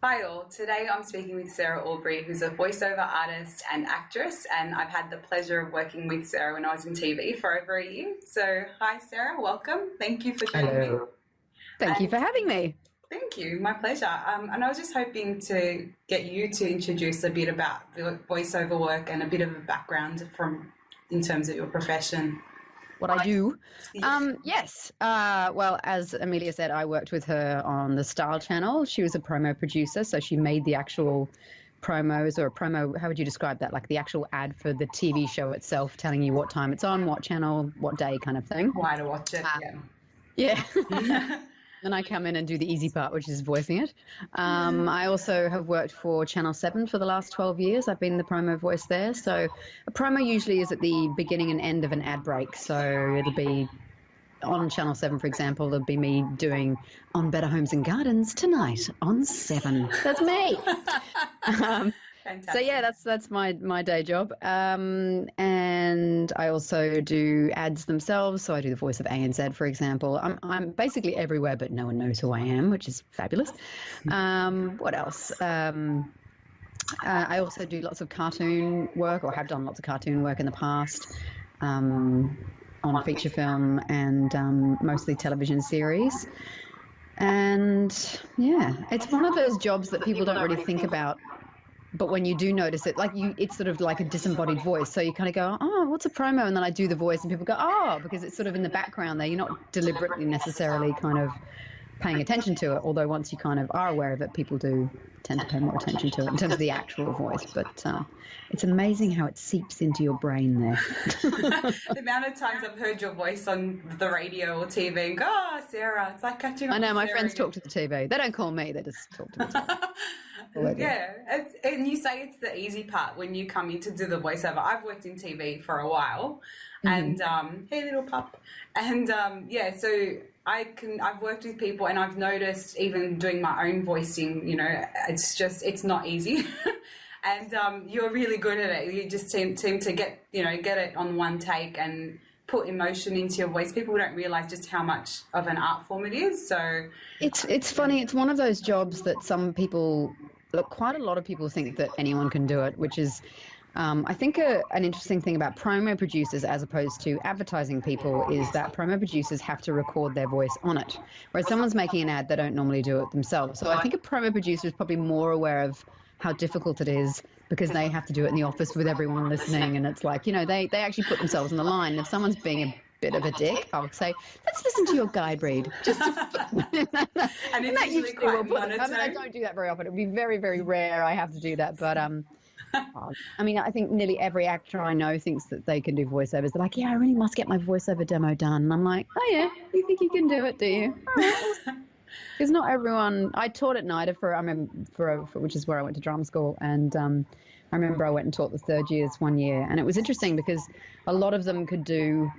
Hi all, today I'm speaking with Sarah Aubrey, who's a voiceover artist and actress, and I've had the pleasure of working with Sarah when I was in TV for over a year. So hi Sarah, welcome. Thank you for joining me. Thank you for having me. Thank you, my pleasure. And I was just hoping to get you to introduce a bit about the voiceover work and a bit of a background in terms of your profession. What I do? Yes. Well, as Amelia said, I worked with her on the Style Channel. She was a promo producer, so she made the actual promos, or a promo, how would you describe that? Like the actual ad for the TV show itself, telling you what time it's on, what channel, what day kind of thing. Why to watch it, yeah. Then I come in and do the easy part, which is voicing it. I also have worked for Channel 7 for the last 12 years. I've been the promo voice there. So a promo usually is at the beginning and end of an ad break. So it'll be on Channel 7, for example, it'll be me doing On Better Homes and Gardens tonight on 7. That's me. So yeah, that's my day job. And I also do ads themselves. So I do the voice of ANZ, for example. I'm basically everywhere, but no one knows who I am, which is fabulous. What else? I also do lots of cartoon work, or have done lots of cartoon work in the past, on feature film and mostly television series. And yeah, it's one of those jobs that people don't really think about. But when you do notice it, it's sort of like a disembodied voice. So you kind of go, oh, what's a promo? And then I do the voice and people go, oh, because it's sort of in the background there. You're not deliberately necessarily kind of paying attention to it. Although once you kind of are aware of it, people do tend to pay more attention to it in terms of the actual voice. But it's amazing how it seeps into your brain there. The amount of times I've heard your voice on the radio or TV and go, oh, Sarah, it's like catching up. I know, with my Sarah friends again. talk to the TV. They don't call me, they just talk to the TV. Yeah, and you say it's the easy part when you come in to do the voiceover. I've worked in TV for a while, and hey, little pup, and so I've worked with people, and I've noticed even doing my own voicing, it's not easy, and you're really good at it. You just seem to get it on one take and put emotion into your voice. People don't realize just how much of an art form it is. So it's funny. It's one of those jobs that some people, quite a lot of people think that anyone can do it, which is, I think an interesting thing about promo producers as opposed to advertising people is that promo producers have to record their voice on it. Whereas someone's making an ad, they don't normally do it themselves. So I think a promo producer is probably more aware of how difficult it is because they have to do it in the office with everyone listening. And it's like, they actually put themselves on the line. If someone's being a bit of a dick, I'll say, let's listen to your guide read. Just and it's usually quite monotone. I don't do that very often. It would be very, very rare I have to do that. But I think nearly every actor I know thinks that they can do voiceovers. They're like, yeah, I really must get my voiceover demo done. And I'm like, oh yeah, you think you can do it, do you? Because not everyone. I taught at NIDA which is where I went to drama school, and I remember I went and taught the third years one year, and it was interesting because a lot of them could do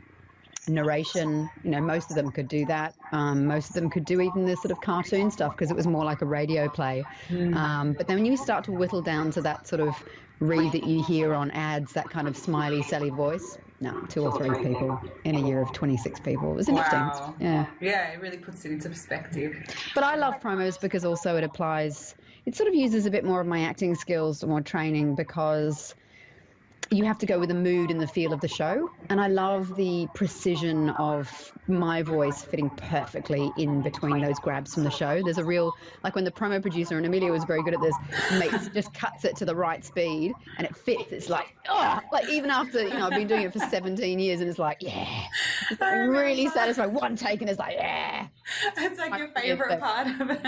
narration. Most of them could do that. Most of them could do even the sort of cartoon stuff because it was more like a radio play. But then when you start to whittle down to that sort of read that you hear on ads, that kind of smiley, silly voice. No, 2 or 3 people in a year of 26 people. It was interesting. Wow. Yeah, it really puts it into perspective. But I love promos because also it sort of uses a bit more of my acting skills, more training, because you have to go with the mood and the feel of the show. And I love the precision of my voice fitting perfectly in between those grabs from the show. There's a real, like when the promo producer, and Amelia was very good at this, just cuts it to the right speed and it fits. It's like, even after, I've been doing it for 17 years and it's like, yeah. It's like really satisfying. One take and it's like, yeah. It's like your favorite part of it.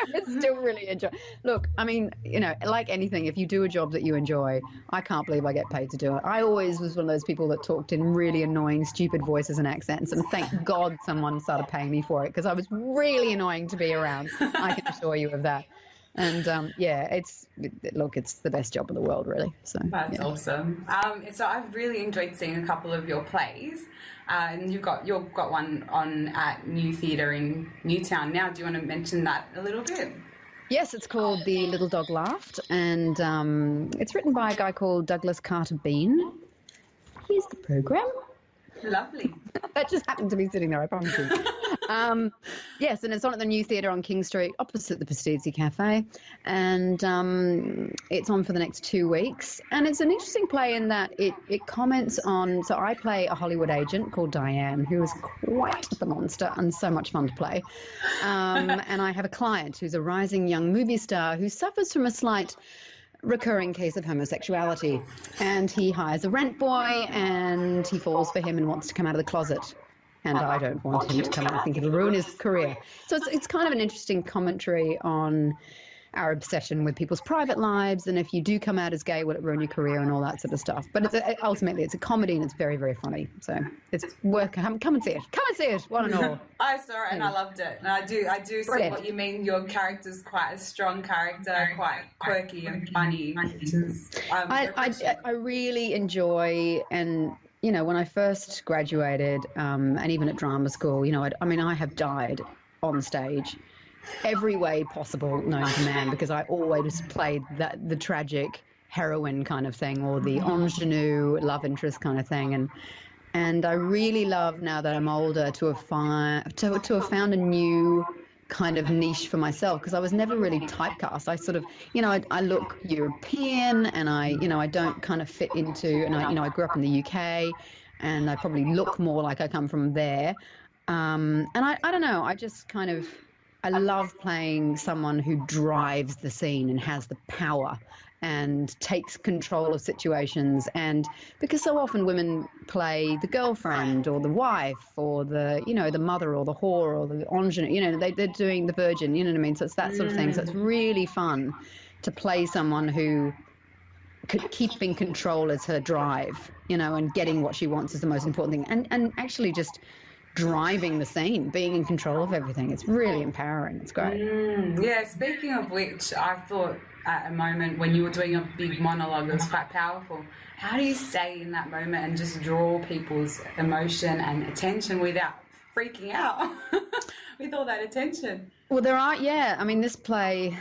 It's still really enjoy. Look, like anything, if you do a job that you enjoy, I can't believe I get paid to do it. I always was one of those people that talked in really annoying, stupid voices and accents, and thank God someone started paying me for it because I was really annoying to be around. I can assure you of that. And it's the best job in the world, really. So that's awesome. So I've really enjoyed seeing a couple of your plays, and you've got one on at New Theatre in Newtown now. Do you want to mention that a little bit? Yes, it's called The Little Dog Laughed, and it's written by a guy called Douglas Carter Bean. Here's the program. Lovely. That just happened to be sitting there, I promise you. Yes, and it's on at the New Theatre on King Street, opposite the Prestizi Cafe, and it's on for the next 2 weeks. And it's an interesting play in that it comments on. So I play a Hollywood agent called Diane, who is quite the monster and so much fun to play. And I have a client who's a rising young movie star who suffers from a slight recurring case of homosexuality, and he hires a rent boy, and he falls for him and wants to come out of the closet. And I don't want him to come out. I think it'll ruin his career. So it's kind of an interesting commentary on our obsession with people's private lives, and if you do come out as gay, will it ruin your career and all that sort of stuff. But ultimately it's a comedy, and it's very, very funny. So it's worth come and see it. Come and see it, one and all. I saw it and I loved it. And I do see what you mean. Your character's quite a strong character, quite quirky and funny. Which is, I really enjoy, and you know, when I first graduated, and even at drama school, you know, I have died on stage every way possible known to man, because I always played the tragic heroine kind of thing, or the ingenue love interest kind of thing. And I really love, now that I'm older, to have found a new kind of niche for myself, because I was never really typecast. I sort of, you know, I look European, and I don't kind of fit into, and I grew up in the UK, and I probably look more like I come from there. And I don't know, I love playing someone who drives the scene and has the power and takes control of situations. And because so often women play the girlfriend or the wife or the, you know, the mother or the whore or the ingenue, you know, they're doing the virgin, you know what I mean? So it's that sort of thing. So it's really fun to play someone who keeping control as her drive, you know, and getting what she wants is the most important thing. And actually just driving the scene, being in control of everything. It's really empowering. It's great. Yeah, speaking of which, I thought at a moment when you were doing a big monologue, it was quite powerful. How do you stay in that moment and just draw people's emotion and attention without freaking out with all that attention? Well, this play,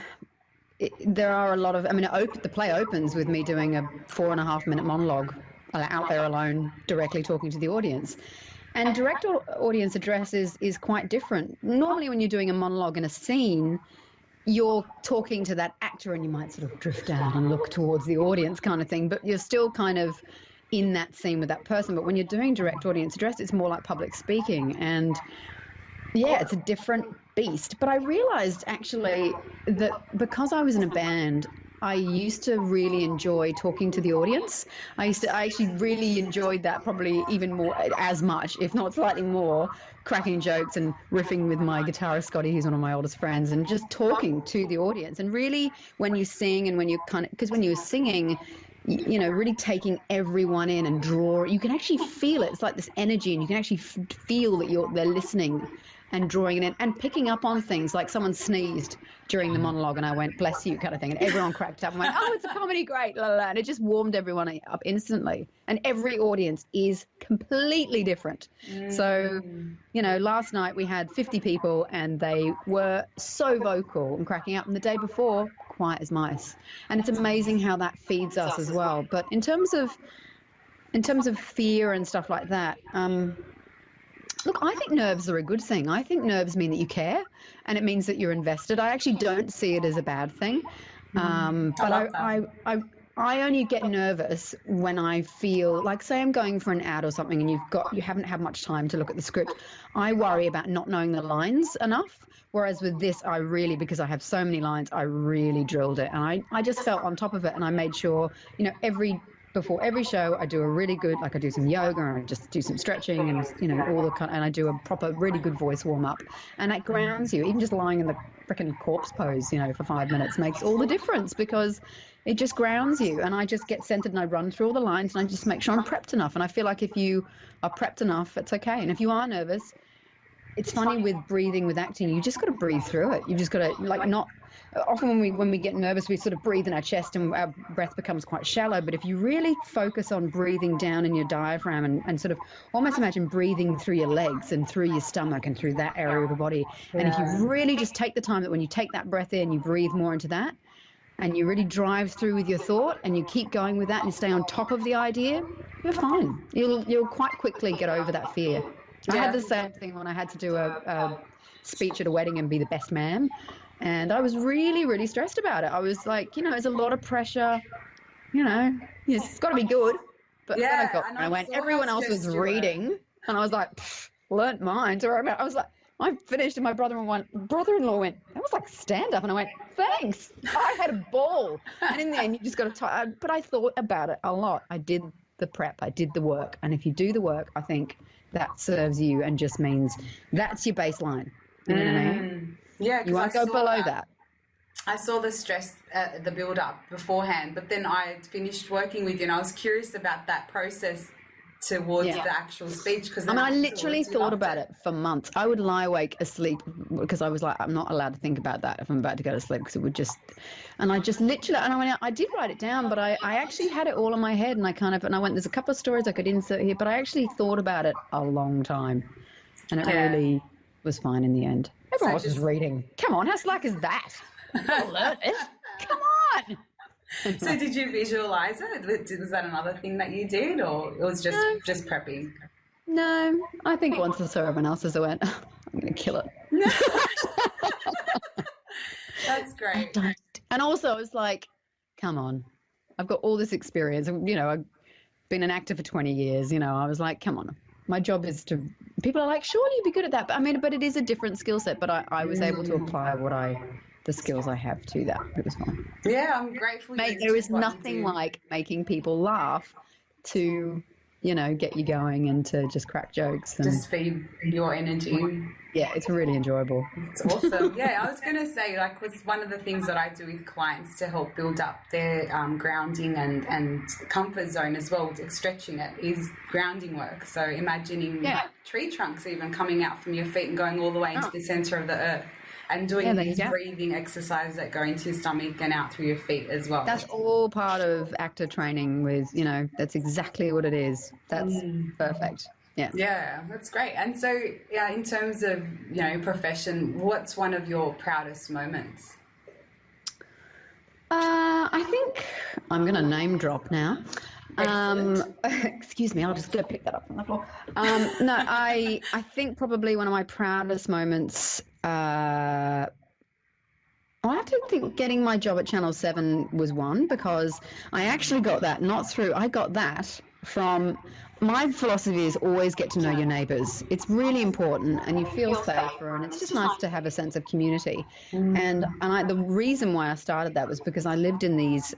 there are a lot of, the play opens with me doing a 4.5 minute monologue out there alone, directly talking to the audience. And direct audience address is quite different. Normally when you're doing a monologue in a scene, you're talking to that actor and you might sort of drift out and look towards the audience kind of thing, but you're still kind of in that scene with that person. But when you're doing direct audience address, it's more like public speaking. And yeah, it's a different beast. But I realized actually that because I was in a band, I used to really enjoy talking to the audience. I actually really enjoyed that, probably even more, as much, if not slightly more, cracking jokes and riffing with my guitarist Scotty, who's one of my oldest friends, and just talking to the audience. And really, when you sing and when you because when you're singing, you know, really taking everyone in and you can actually feel it. It's like this energy, and you can actually feel that they're listening and drawing it in and picking up on things, like someone sneezed during the monologue and I went, bless you, kind of thing. And everyone cracked up and went, oh, it's a comedy, great, la, la, la. And it just warmed everyone up instantly. And every audience is completely different. So, you know, last night we had 50 people and they were so vocal and cracking up. And the day before, quiet as mice. And it's amazing how that feeds us as well. But in terms of fear and stuff like that, look, I think nerves are a good thing. I think nerves mean that you care, and it means that you're invested. I actually don't see it as a bad thing. But I only get nervous when I feel like, say I'm going for an ad or something and you haven't had much time to look at the script. I worry about not knowing the lines enough. Whereas with this, because I have so many lines, I really drilled it. And I just felt on top of it, and I made sure, you know, before every show, I do a really good, like I do some yoga and I just do some stretching and, you know, and I do a proper, really good voice warm up. And that grounds you. Even just lying in the frickin' corpse pose, you know, for 5 minutes makes all the difference, because it just grounds you. And I just get centered and I run through all the lines and I just make sure I'm prepped enough. And I feel like if you are prepped enough, it's okay. And if you are nervous, it's funny with breathing, with acting, you just got to breathe through it. You just got to, like, not. Often when we get nervous, we sort of breathe in our chest and our breath becomes quite shallow. But if you really focus on breathing down in your diaphragm and sort of almost imagine breathing through your legs and through your stomach and through that area of your body. And if you really just take the time that when you take that breath in, you breathe more into that, and you really drive through with your thought and you keep going with that and stay on top of the idea, you're fine. You'll quite quickly get over that fear. I had the same thing when I had to do a speech at a wedding and be the best man. And I was really, really stressed about it. I was like, it's a lot of pressure. It's got to be good. But then I got, I went, everyone else was reading. And I was like, learnt mine. So I was like, I finished and my brother-in-law went, that was like stand up. And I went, thanks. I had a ball. And in the end, you just got to but I thought about it a lot. I did the prep. I did the work. And if you do the work, I think that serves you and just means that's your baseline. You know what I mean? Yeah. You won't go below that. I saw the stress, the build up beforehand, but then I finished working with you and I was curious about that process towards the actual speech. Because I literally thought about it for months. I would lie awake asleep because I was like, I'm not allowed to think about that if I'm about to go to sleep because it would just, and I just literally, and I did write it down, but I actually had it all in my head and I went, there's a couple of stories I could insert here, but I actually thought about it a long time and it really was fine in the end. Everyone was just reading. Come on, how slack is that? Learn it. Come on. So did you visualize it? Was that another thing that you did, or it was just prepping? No, I think once I saw everyone else's, I went, I'm going to kill it. That's great. And also I was like, come on, I've got all this experience. I've been an actor for 20 years. I was like, come on. My job is to, people are like, surely you'd be good at that. But it is a different skill set. But I was able to apply the skills I have to that. It was fine. Yeah, I'm grateful. Mate, there is nothing like making people laugh to, get you going and to just crack jokes. And just feed your energy. Yeah, it's really enjoyable. It's awesome. Yeah, I was going to say, was one of the things that I do with clients to help build up their grounding and comfort zone as well, stretching it, is grounding work. So imagining tree trunks even coming out from your feet and going all the way into the center of the earth. And doing these breathing exercises that go into your stomach and out through your feet as well. That's all part of actor training with, that's exactly what it is. That's perfect. Yeah. Yeah, that's great. And so, in terms of, profession, what's one of your proudest moments? I think I'm going to name drop now. Excuse me, I'll just go pick that up from the floor. No, I think probably one of my proudest moments, I have to think getting my job at Channel 7 was one, because I actually got that, I got that from, my philosophy is always get to know your neighbours. It's really important and you feel safer and it's just nice to have a sense of community. And the reason why I started that was because I lived in these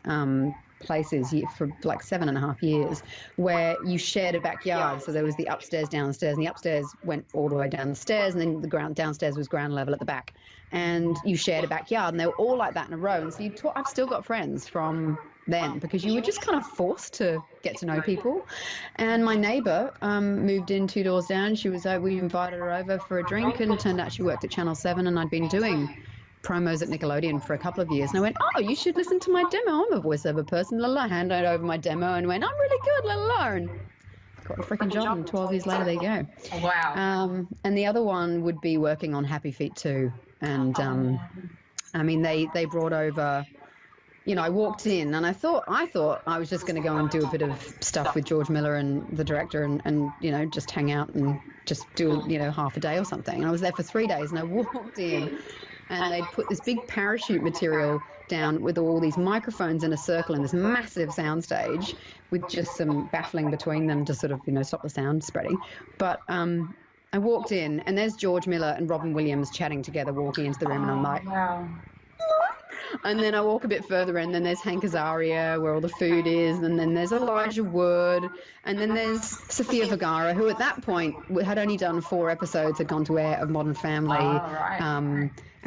places for like 7.5 years where you shared a backyard. So there was the upstairs, downstairs, and the upstairs went all the way down the stairs, and then the ground downstairs was ground level at the back. And you shared a backyard, and they were all like that in a row. And so I've still got friends from then because you were just kind of forced to get to know people. And my neighbour moved in 2 doors down. We invited her over for a drink, and it turned out she worked at Channel 7, and I'd been doing promos at Nickelodeon for a couple of years, and I went, oh, you should listen to my demo. I'm a voiceover person. Handed over my demo and went, I'm really good. And got a freaking job, and 12 years later, there you go. Wow. And the other one would be working on Happy Feet 2. And they brought over, I walked in and I thought I was just going to go and do a bit of stuff with George Miller and the director and just hang out and just do, half a day or something. And I was there for 3 days, and I walked in and they'd put this big parachute material down with all these microphones in a circle in this massive soundstage with just some baffling between them to sort of, stop the sound spreading. But I walked in and there's George Miller and Robin Williams chatting together, walking into the room, and I'm like, wow. And then I walk a bit further in, then there's Hank Azaria where all the food is, and then there's Elijah Wood, and then there's Sofia Vergara, who at that point had only done 4 episodes, had gone to air of Modern Family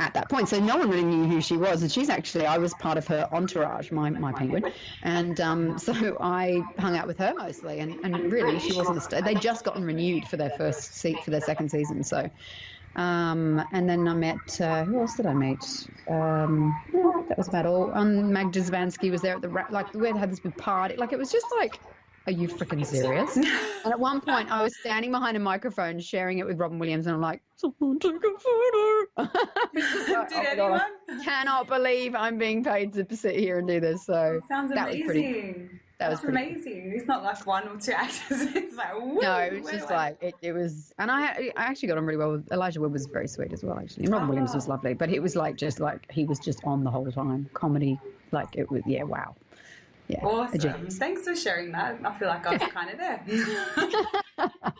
at that point. So no one really knew who she was, and she's actually, I was part of her entourage, my penguin, and so I hung out with her mostly, and really she wasn't they'd just gotten renewed for their second season, so... and then I met, who else did I meet? That was about all. Magda Zvansky was there at we had this big party. It was just like, are you freaking serious? And at one point I was standing behind a microphone sharing it with Robin Williams, and I'm like, someone take a photo. Did anyone? I cannot believe I'm being paid to sit here and do this. So sounds that amazing. That was That's pretty amazing. It's not like one or two actors. It's like, woo, No, it was just like it was, and I actually got on really well with Elijah Wood. Was very sweet as well, actually. And Robin Williams was lovely, but it was like he was just on the whole time, comedy, like it was, yeah, wow, yeah, awesome. Thanks for sharing that. I feel like I was kind of there.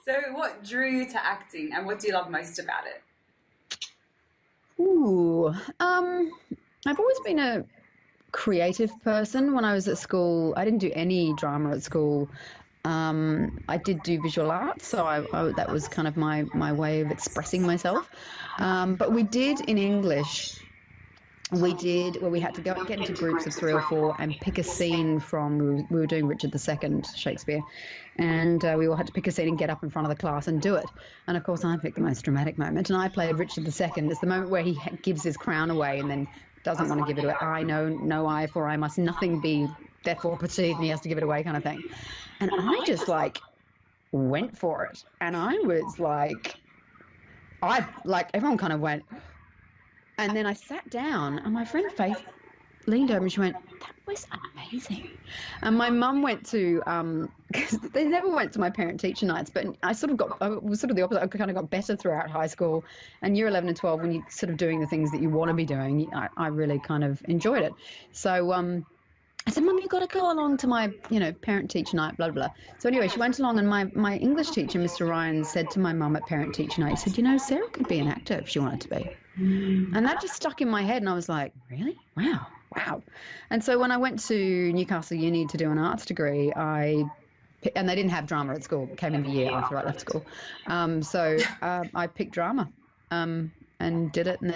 So, what drew you to acting, and what do you love most about it? Ooh, I've always been a creative person. When I was at school, I didn't do any drama at school. I did do visual arts, so that was kind of my way of expressing myself. But we did in English, we had to get into groups of 3 or 4 and pick a scene from, we were doing Richard II, Shakespeare, and we all had to pick a scene and get up in front of the class and do it. And of course I picked the most dramatic moment, and I played Richard II. It's the moment where he gives his crown away and then doesn't want to give it away. I know, no eye for eye must nothing be therefore perceived, and he has to give it away kind of thing. And I just like went for it. And I was like, everyone kind of went. And then I sat down, and my friend Faith leaned over and she went, "That was amazing." And my mum went to, because they never went to my parent-teacher nights, but I was sort of the opposite. I kind of got better throughout high school. And year 11 and 12, when you're sort of doing the things that you want to be doing, I really kind of enjoyed it. So I said, "Mum, you've got to go along to my, parent-teacher night, blah, blah." So anyway, she went along, and my English teacher, Mr. Ryan, said to my mum at parent-teacher night, he said, "Sarah could be an actor if she wanted to be." And that just stuck in my head, and I was like, really? Wow. And so when I went to Newcastle Uni to do an arts degree, and they didn't have drama at school. It came in the year after I left school. So I picked drama and did it. And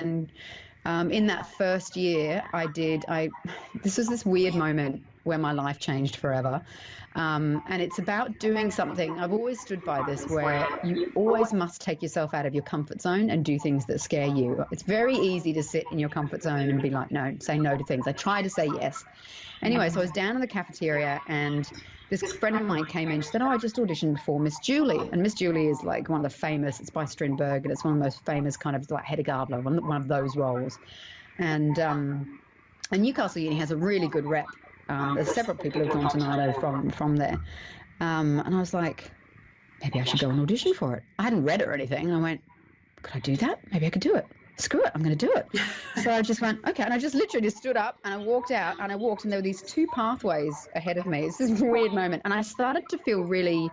then in that first year, this was this weird moment where my life changed forever. And it's about doing something. I've always stood by this, where you always must take yourself out of your comfort zone and do things that scare you. It's very easy to sit in your comfort zone and be like, no, say no to things. I try to say yes. Anyway, so I was down in the cafeteria, and this friend of mine came in. She said, "Oh, I just auditioned for Miss Julie." And Miss Julie is like one of the famous, it's by Strindberg, and it's one of the most famous kind of like Hedda Gabler, one of those roles. And Newcastle Uni has a really good rep. There's several people who've gone to NIDO from there. And I was like, maybe I should go and audition for it. I hadn't read it or anything. And I went, could I do that? Maybe I could do it. Screw it, I'm going to do it. So I just went, okay. And I just literally just stood up and I walked out, and there were these 2 pathways ahead of me. It's this weird moment. And I started to feel really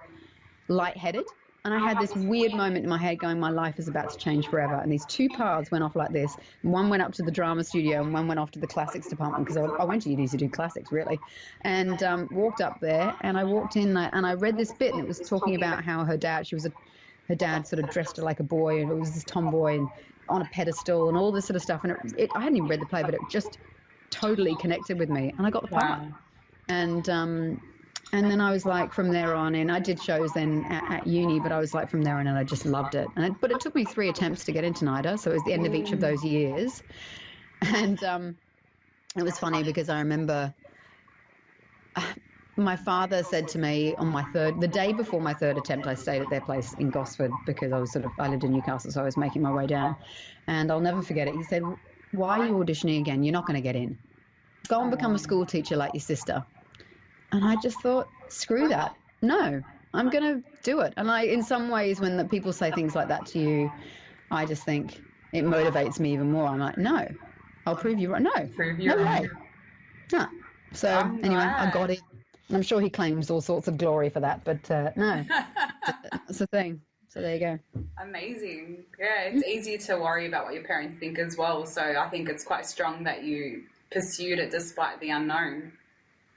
lightheaded. And I had this weird moment in my head going, my life is about to change forever. And these 2 paths went off like this. One went up to the drama studio and one went off to the classics department, because I went to uni to do classics, really. And walked up there, and I walked in and I read this bit, and it was talking about how her dad sort of dressed her like a boy, and it was this tomboy and on a pedestal and all this sort of stuff. And I hadn't even read the play, but it just totally connected with me. And I got the part. Wow. And then I was like, from there on in, I did shows then at uni, but I was like, from there on in, I just loved it. But it took me 3 attempts to get into NIDA, so it was the end of each of those years. And it was funny because I remember my father said to me on the day before my 3rd attempt, I stayed at their place in Gosford because I lived in Newcastle, so I was making my way down. And I'll never forget it. He said, "Why are you auditioning again? You're not going to get in. Go and become a school teacher like your sister." And I just thought, screw that. No, I'm going to do it. And in some ways, when people say things like that to you, I just think it motivates me even more. I'm like, no, I'll prove you right. No, no way. No. So anyway, I got it. And I'm sure he claims all sorts of glory for that, but no, that's the thing. So there you go. Amazing. Yeah, it's easy to worry about what your parents think as well. So I think it's quite strong that you pursued it despite the unknown.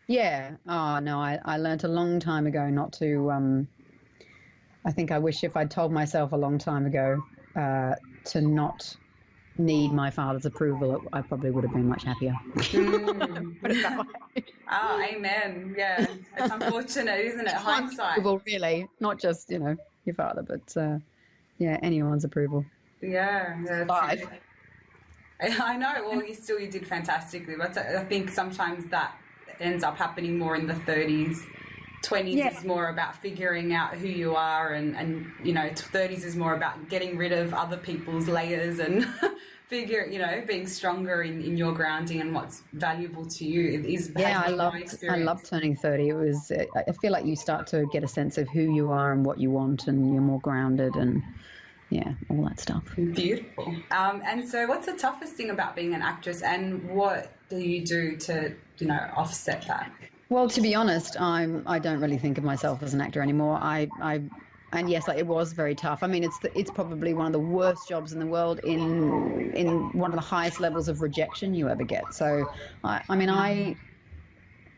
Yeah. Oh, no, I learned a long time ago not to, I think I wish if I'd told myself a long time ago to not need my father's approval, I probably would have been much happier. Put it that way. Oh, amen. Yeah. It's unfortunate, isn't it? Hindsight. Approval, really, not just, your father, but, yeah, anyone's approval. Yeah. I know. Well, you did fantastically. But I think sometimes that ends up happening more in the 30s. 20s is more about figuring out who you are, and 30s is more about getting rid of other people's layers and being stronger in your grounding and what's valuable to you is. Yeah, I loved turning 30. It was, I feel like you start to get a sense of who you are and what you want, and you're more grounded, and yeah, all that stuff. Beautiful. And so what's the toughest thing about being an actress, and what do you do to, offset that? Well, to be honest, I don't really think of myself as an actor anymore. And yes, it was very tough. I mean, it's probably one of the worst jobs in the world, in one of the highest levels of rejection you ever get. So,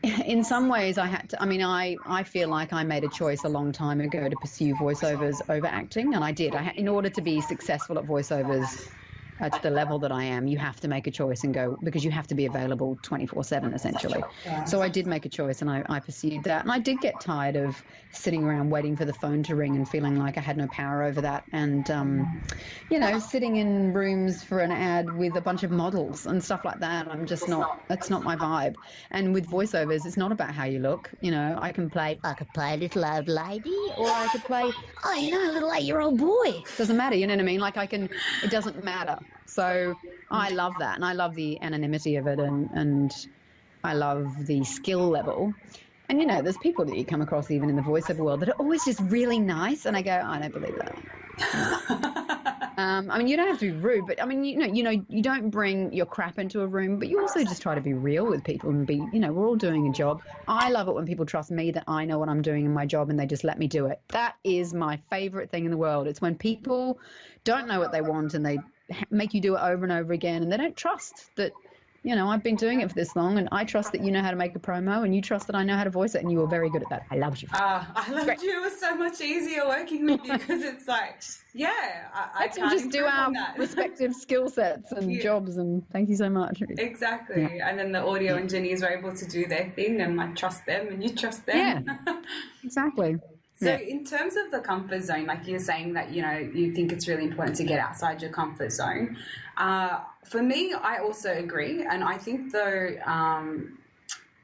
in some ways I had to, I feel like I made a choice a long time ago to pursue voiceovers over acting, and I did. In order to be successful at voiceovers at the level that I am, you have to make a choice and go, because you have to be available 24/7 essentially. So I did make a choice, and I pursued that. And I did get tired of sitting around waiting for the phone to ring and feeling like I had no power over that. And, sitting in rooms for an ad with a bunch of models and stuff like that, that's not my vibe. And with voiceovers, it's not about how you look. I could play a little old lady, or I could play, a little 8-year-old boy. Doesn't matter, you know what I mean? It doesn't matter. So I love that, and I love the anonymity of it, and I love the skill level. And, there's people that you come across even in the voiceover world that are always just really nice, and I go, I don't believe that. You don't have to be rude, but you don't bring your crap into a room, but you also just try to be real with people and be, we're all doing a job. I love it when people trust me that I know what I'm doing in my job and they just let me do it. That is my favorite thing in the world. It's when people don't know what they want and they make you do it over and over again, and they don't trust that, I've been doing it for this long, and I trust that you know how to make a promo, and you trust that I know how to voice it, and you were very good at that. I loved you. I loved you. It was so much easier working with you, because it's like, I can't just do our respective skill sets and jobs, and thank you so much. Exactly. Yeah. And then the audio engineers were able to do their thing, and I trust them, and you trust them. Yeah, exactly. So in terms of the comfort zone, like you're saying that, you think it's really important to get outside your comfort zone. For me, I also agree. And I think, though,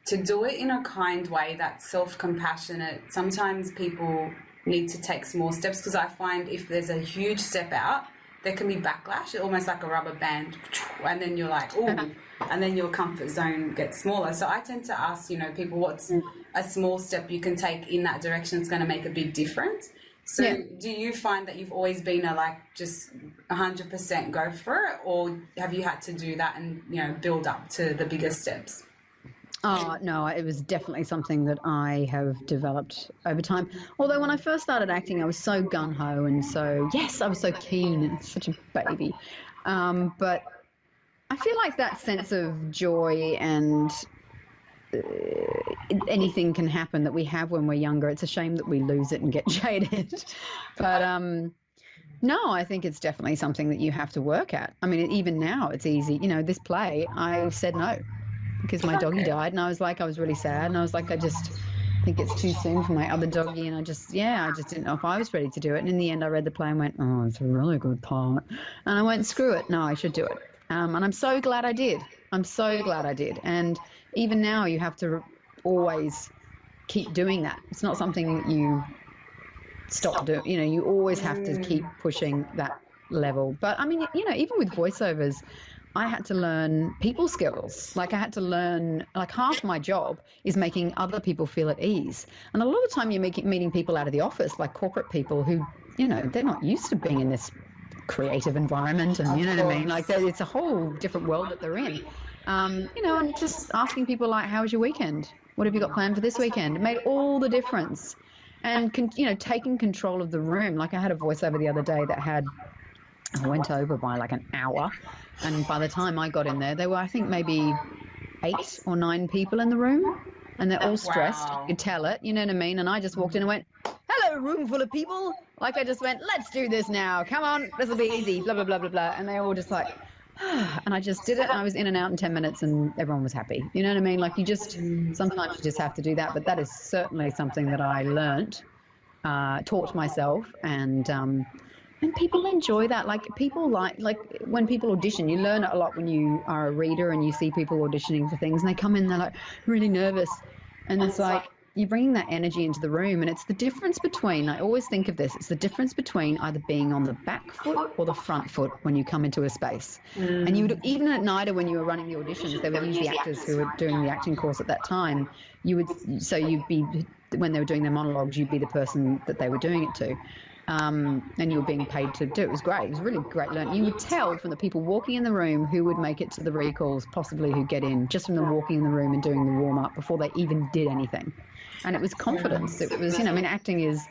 to do it in a kind way that's self-compassionate, sometimes people need to take small steps, because I find if there's a huge step out, there can be backlash, almost like a rubber band, and then you're like, ooh, and then your comfort zone gets smaller. So I tend to ask, people, what's a small step you can take in that direction that's going to make a big difference? So do you find that you've always been just 100% go for it, or have you had to do that and, build up to the bigger steps? Oh, no, it was definitely something that I have developed over time. Although when I first started acting, I was so gung-ho and I was so keen and such a baby. But I feel like that sense of joy and anything can happen that we have when we're younger. It's a shame that we lose it and get jaded. But no, I think it's definitely something that you have to work at. I mean, even now it's easy. This play, I said no, because my doggy died, and I was really sad, and I was like, I just think it's too soon for my other doggy, and I just didn't know if I was ready to do it. And in the end, I read the play and went, oh, it's a really good part, and I went, screw it, no, I should do it. And I'm so glad I did. And even now, you have to always keep doing that. It's not something that you stop doing. You always have to keep pushing that level. But I mean, even with voiceovers, I had to learn people skills. I had to learn, half my job is making other people feel at ease. And a lot of the time you're meeting people out of the office, like corporate people who, they're not used to being in this creative environment, and you know what I mean? It's a whole different world that they're in. And just asking people how was your weekend? What have you got planned for this weekend? It made all the difference. And, taking control of the room. I had a voiceover the other day that I went over by an hour, and by the time I got in there were, I think, maybe 8 or 9 people in the room, and they're all stressed. Wow. You could tell it, you know what I mean? And I just walked in and went, hello, room full of people. I just went, let's do this now. Come on, this will be easy, blah, blah, blah, blah, blah. And they all just and I just did it, and I was in and out in 10 minutes, and everyone was happy. You know what I mean? Sometimes you just have to do that, but that is certainly something that I learnt, taught myself, and people enjoy that. People like when people audition, you learn it a lot when you are a reader and you see people auditioning for things, and they come in, they're really nervous, and it's you're bringing that energy into the room, and it's the difference between, I always think of this, it's the difference between either being on the back foot or the front foot when you come into a space. And you would, even at NIDA when you were running the auditions, they would use the actors who were doing the acting course at that time. You'd be, when they were doing their monologues, you'd be the person that they were doing it to. And you were being paid to do it. It was great. It was really great learning. You would tell from the people walking in the room who would make it to the recalls, possibly who get in, just from them walking in the room and doing the warm-up before they even did anything. And it was confidence. It was, acting is,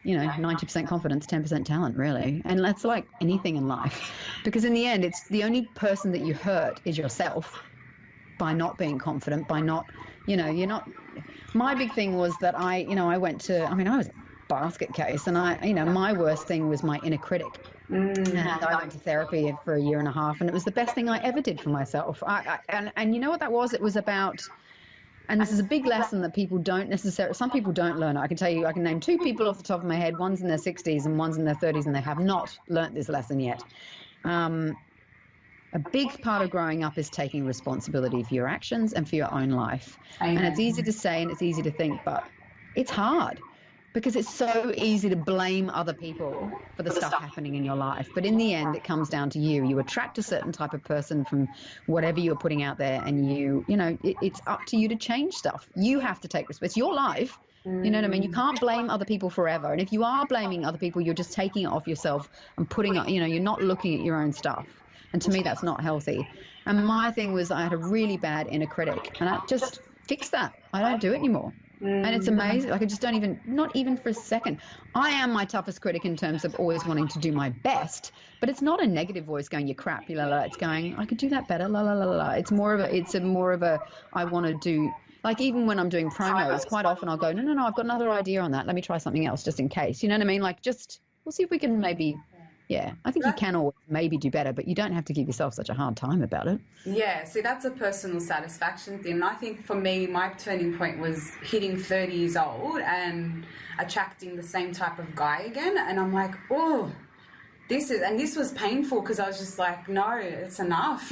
90% confidence, 10% talent, really. And that's like anything in life. Because in the end, it's the only person that you hurt is yourself by not being confident, by not, you're not... My big thing was that I was a basket case, and my worst thing was my inner critic. And I went to therapy for a year and a half, and it was the best thing I ever did for myself. And you know what that was? It was about, and this is a big lesson that people don't necessarily, some people don't learn it. I can tell you, I can name 2 people off the top of my head. One's in their 60s and one's in their 30s, and they have not learnt this lesson yet. A big part of growing up is taking responsibility for your actions and for your own life. And it's easy to say and it's easy to think, but it's hard. Because it's so easy to blame other people for the stuff happening in your life. But in the end, it comes down to you. You attract a certain type of person from whatever you're putting out there, and it's up to you to change stuff. You have to take responsibility. It's your life. You know what I mean? You can't blame other people forever. And if you are blaming other people, you're just taking it off yourself and putting it, you're not looking at your own stuff. And to me, that's not healthy. And my thing was I had a really bad inner critic, and I just fixed that. I don't do it anymore. And it's amazing. Like, I just don't even, not even for a second. I am my toughest critic in terms of always wanting to do my best, but it's not a negative voice going, you're crap, la la. It's going, I could do that better, la la la la. It's more of a, I want to do, like, even when I'm doing promos, quite often I'll go, no, I've got another idea on that. Let me try something else just in case. You know what I mean? Like, just, we'll see if we can maybe. Yeah, I think you can always maybe do better, but you don't have to give yourself such a hard time about it. Yeah, see, that's a personal satisfaction thing. And I think for me, my turning point was hitting 30 years old and attracting the same type of guy again. And I'm like, oh, this was painful because I was just like, no, it's enough.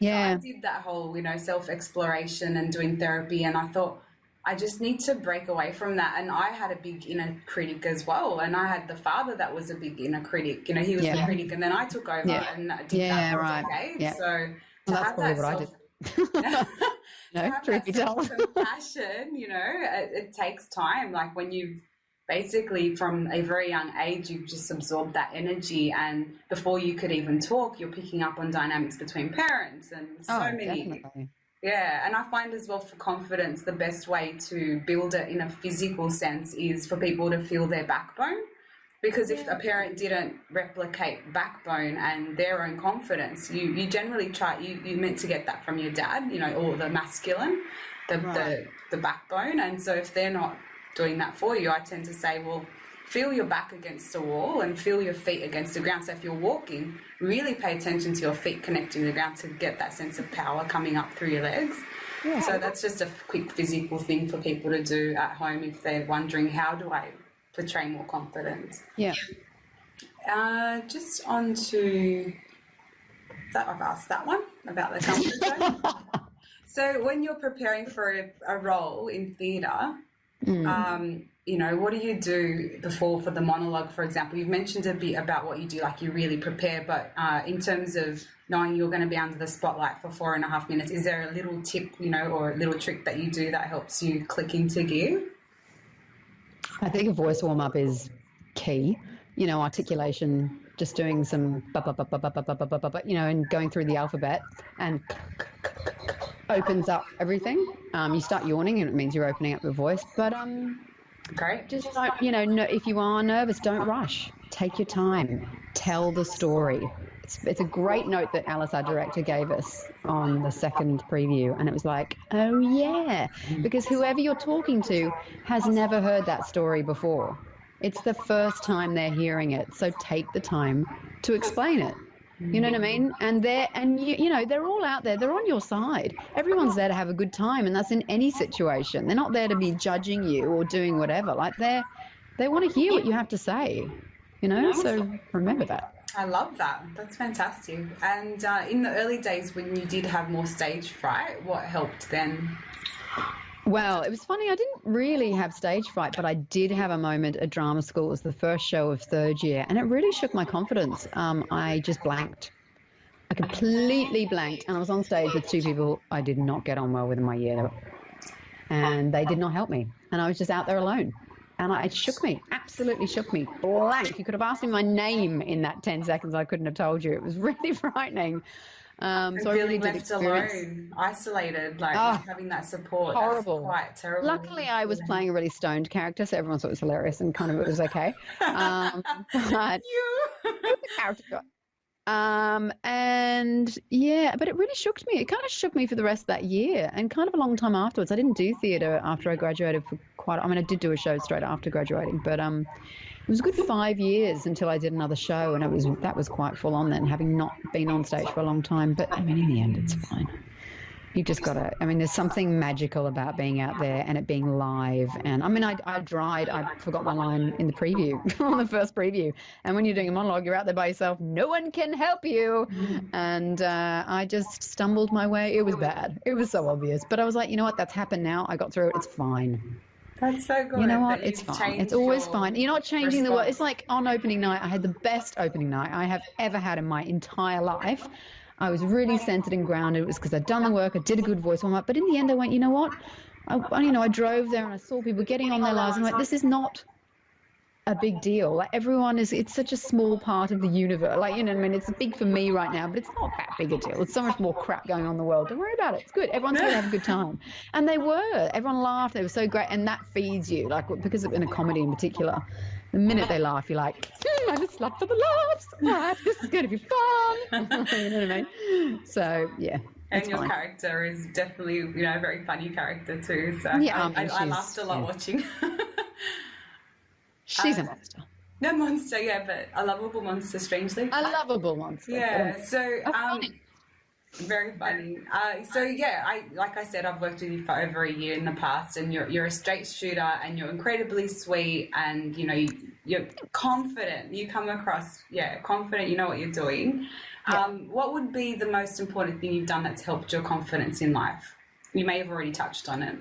Yeah. So I did that whole, self-exploration and doing therapy, and I thought, I just need to break away from that. And I had a big inner critic as well. And I had the father that was a big inner critic. He was the critic, and then I took over and did that for decades. Yeah. So to have that self-compassion, it takes time. Like, when you've basically from a very young age, you've just absorbed that energy, and before you could even talk, you're picking up on dynamics between parents and so many. Definitely. Yeah, and I find as well for confidence, the best way to build it in a physical sense is for people to feel their backbone. Because if a parent didn't replicate backbone and their own confidence, you generally you're meant to get that from your dad, or the masculine, the backbone. And so if they're not doing that for you, I tend to say, well, feel your back against the wall and feel your feet against the ground. So if you're walking, really pay attention to your feet connecting to the ground to get that sense of power coming up through your legs. Yeah. So that's just a quick physical thing for people to do at home if they're wondering, how do I portray more confidence? Yeah. Just on to that, I've asked that one about the comfort zone. So when you're preparing for a role in theatre, what do you do before for the monologue, for example? You've mentioned a bit about what you do, like you really prepare, but in terms of knowing you're going to be under the spotlight for 4.5 minutes, is there a little tip, or a little trick that you do that helps you click into gear? I think a voice warm-up is key. Articulation, just doing some and going through the alphabet and opens up everything. You start yawning and it means you're opening up your voice, but great. Just don't, if you are nervous, don't rush. Take your time. Tell the story. It's a great note that Alice, our director, gave us on the second preview, and it was like, oh yeah, because whoever you're talking to has never heard that story before. It's the first time they're hearing it, so take the time to explain it. You know what I mean? And they're all out there. They're on your side. Everyone's there to have a good time, and that's in any situation. They're not there to be judging you or doing whatever. Like, they want to hear what you have to say. So remember that. I love that. That's fantastic. And in the early days when you did have more stage fright, what helped then? Well, it was funny. I didn't really have stage fright, but I did have a moment at drama school. It was the first show of third year, and it really shook my confidence. I just blanked. I completely blanked, and I was on stage with two people I did not get on well with in my year, and they did not help me, and I was just out there alone. And it shook me, absolutely shook me, blank. You could have asked me my name in that 10 seconds. I couldn't have told you. It was really frightening. So I really did left alone, isolated, like having that support. Horrible. That's quite terrible. Luckily, I was playing a really stoned character, so everyone thought it was hilarious and kind of it was okay. But the character got. And yeah, but it really shook me. It kind of shook me for the rest of that year and kind of a long time afterwards. I didn't do theatre after I graduated I did do a show straight after graduating, but it was a good 5 years until I did another show, and that was quite full on then, having not been on stage for a long time. But I mean, in the end, it's fine. You've just got to, there's something magical about being out there and it being live. And I forgot my line in the preview, on the first preview. And when you're doing a monologue, you're out there by yourself, no one can help you. And I just stumbled my way. It was bad. It was so obvious. But I was like, you know what, that's happened now. I got through it. It's fine. That's so good. You know what? It's fine. It's always fine. You're not changing the world. It's like on opening night, I had the best opening night I have ever had in my entire life. I was really centered and grounded. It was because I'd done the work. I did a good voice warm-up. But in the end, I went, you know what? I drove there and I saw people getting on their lives. And I went, this is not a big deal. Like it's such a small part of the universe. Like, it's big for me right now, but it's not that big a deal. There's so much more crap going on in the world. Don't worry about it. It's good. Everyone's going to have a good time. And they were. Everyone laughed. They were so great. And that feeds you, like, because in a comedy in particular, the minute they laugh, you're like, I just love for the laughs. Right, this is going to be fun. You know what I mean? So, yeah. And your character is definitely, a very funny character too. So yeah, I laughed a lot watching. She's a monster. No monster, yeah, but a lovable monster, strangely. A lovable monster. Yeah, so very funny. Like I said, I've worked with you for over a year in the past, and you're a straight shooter, and you're incredibly sweet, and you're confident. You come across confident. You know what you're doing. Yeah. What would be the most important thing you've done that's helped your confidence in life? You may have already touched on it.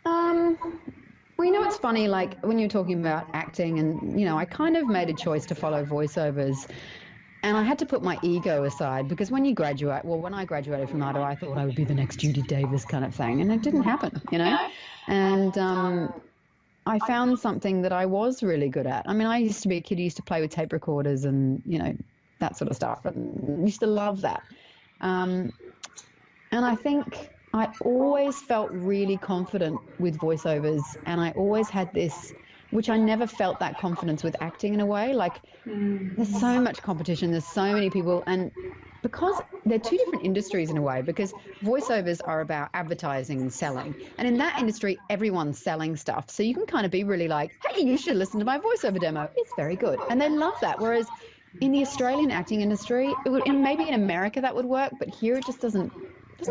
Well, it's funny, like when you're talking about acting and, I kind of made a choice to follow voiceovers, and I had to put my ego aside because when I graduated from IDO, I thought I would be the next Judy Davis kind of thing, and it didn't happen, and I found something that I was really good at. I used to be a kid who used to play with tape recorders and, that sort of stuff, and used to love that. And I think I always felt really confident with voiceovers, and I always had this, which I never felt that confidence with acting in a way. Like, there's so much competition, there's so many people, and because they're two different industries in a way, because voiceovers are about advertising and selling, and in that industry, everyone's selling stuff. So you can kind of be really like, hey, you should listen to my voiceover demo. It's very good. And they love that. Whereas in the Australian acting industry, and maybe in America that would work, but here it just doesn't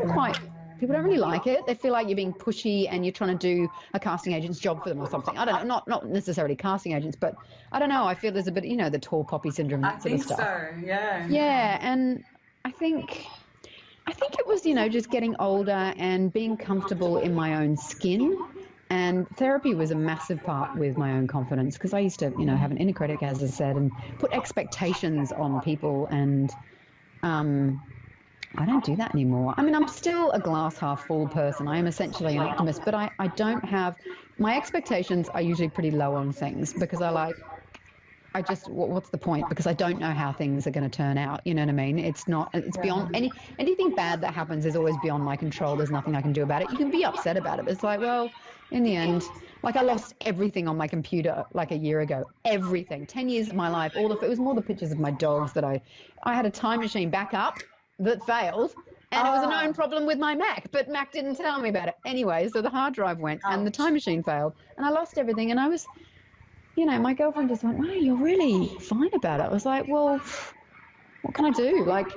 quite. People don't really like it. They feel like you're being pushy and you're trying to do a casting agent's job for them or something. I don't know, not necessarily casting agents, but I don't know. I feel there's a bit, the tall poppy syndrome, that sort of stuff. I think so, yeah. Yeah, and I think it was, just getting older and being comfortable in my own skin. And therapy was a massive part with my own confidence because I used to, have an inner critic, as I said, and put expectations on people, and I don't do that anymore. I'm still a glass half full person. I am essentially an optimist, but I don't have, my expectations are usually pretty low on things because what's the point? Because I don't know how things are going to turn out. You know what I mean? It's beyond anything bad that happens is always beyond my control. There's nothing I can do about it. You can be upset about it, but it's like, well, in the end, like I lost everything on my computer like a year ago. Everything. 10 years of my life. It was more the pictures of my dogs that I had a time machine backup that failed, and it was a known problem with my Mac, but Mac didn't tell me about it. Anyway, so the hard drive went and the time machine failed, and I lost everything, and I was, my girlfriend just went, wow, you're really fine about it. I was like, well, what can I do? Like,